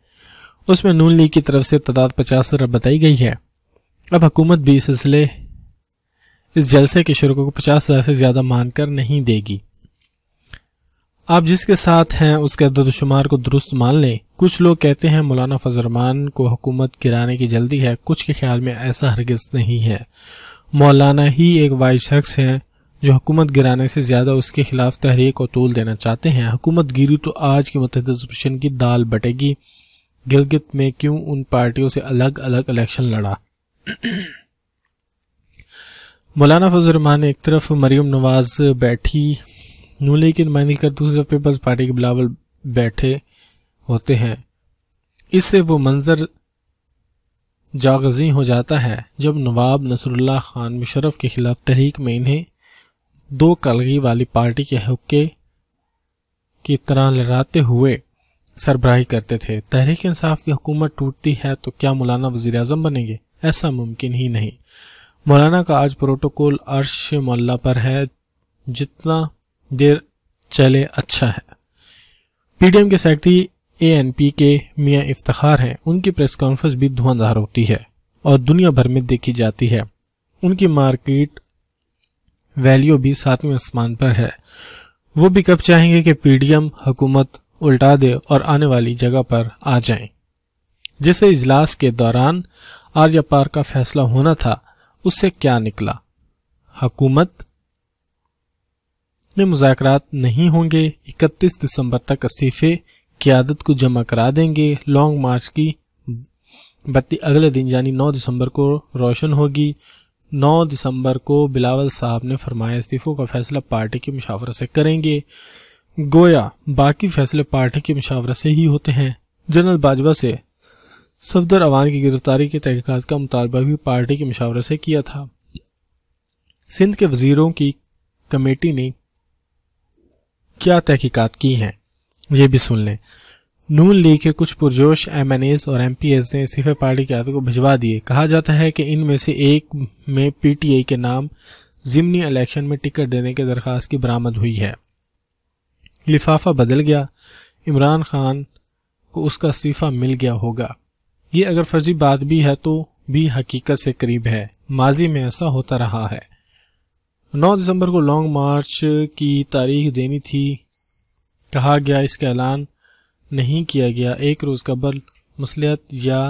اس میں نون لیگ کی طرف سے تعداد 50 بتائی گئی ہے۔ اب حکومت بھی اس جلسے کے شرکوں کو 50,000 سے زیادہ مان کر نہیں دے گی۔ آپ جس کے ساتھ ہیں اس کے عدد و شمار کو درست مان لیں۔ کچھ لوگ کہتے ہیں مولانا فضل الرحمان کو حکومت گرانے کی جلدی ہے، کچھ کے خیال میں ایسا ہرگز نہیں ہے۔ مولانا ہی ایک واحد شخص ہے جو حکومت گرانے سے زیادہ اس کے خلاف تحریک کو طول دینا چاہتے ہیں۔ حکومت گیری تو آج کی متحدہ اپوزیشن کی دال بٹے گی۔ گلگت میں کیوں ان پارٹیوں سے الگ الگ الیکشن لڑا؟ مولانا فضل الرحمان ایک طرف مریم نواز بیٹھی نون لیگ کی نمائندگی کر، دوسری طرف پیپلز پارٹی کے بلاول بیٹھے ہوتے ہیں۔ اس سے وہ منظر جاغزیں ہو جاتا ہے جب نواب نصر اللہ خان مشرف کے خلاف تحریک میں انہیں دو کلگی والی پارٹی کے حقے کی طرح لہراتے ہوئے سربراہی کرتے تھے۔ تحریک انصاف کی حکومت ٹوٹتی ہے تو کیا مولانا وزیر اعظم بنیں گے؟ ایسا ممکن ہی نہیں۔ مولانا کا آج پروٹوکول عرش معلیٰ پر ہے، جتنا دیر چلے اچھا ہے۔ پی ڈی ایم کے سیکرٹری اے این پی کے میاں افتخار ہیں، ان کی پریس کانفرنس بھی دھواندار ہوتی ہے اور دنیا بھر میں دیکھی جاتی ہے۔ ان کی مارکیٹ ویلیو بھی 7ویں آسمان پر ہے۔ وہ بھی کب چاہیں گے کہ پی ڈی ایم حکومت الٹا دے اور آنے والی جگہ پر آ جائیں۔ جسے اجلاس کے دوران آریہ پار کا فیصلہ ہونا تھا، اس سے کیا نکلا؟ حکومت میں مذاکرات نہیں ہوں گے، 31 دسمبر تک استعفے قیادت کو جمع کرا دیں گے، لانگ مارچ کی بتی اگلے دن یعنی 9 دسمبر کو روشن ہوگی۔ 9 دسمبر کو بلاول صاحب نے فرمایا استعفوں کا فیصلہ پارٹی کی مشاورت سے کریں گے، گویا باقی فیصلے پارٹی کی مشاورت سے ہی ہوتے ہیں۔ جنرل باجوہ سے صفدر عوان کی گرفتاری کی تحقیقات کا مطالبہ بھی پارٹی کی مشاورت سے کیا تھا۔ سندھ کے وزیروں کی کمیٹی نے کیا تحقیقات کی ہیں، یہ بھی سن لیں۔ نون لیگ کے کچھ پرجوش ایم این ایز اور ایم پی ایز نے استعفے پارٹی قیادت کو بھجوا دیے۔ کہا جاتا ہے کہ ان میں سے ایک میں پی ٹی آئی کے نام ضمنی الیکشن میں ٹکٹ دینے کی درخواست کی برآمد ہوئی ہے۔ لفافہ بدل گیا، عمران خان کو اس کا استعفیٰ مل گیا ہوگا۔ یہ اگر فرضی بات بھی ہے تو بھی حقیقت سے قریب ہے، ماضی میں ایسا ہوتا رہا ہے۔ 9 دسمبر کو لانگ مارچ کی تاریخ دینی تھی، کہا گیا اس کا اعلان نہیں کیا گیا۔ ایک روز قبل مصلحت یا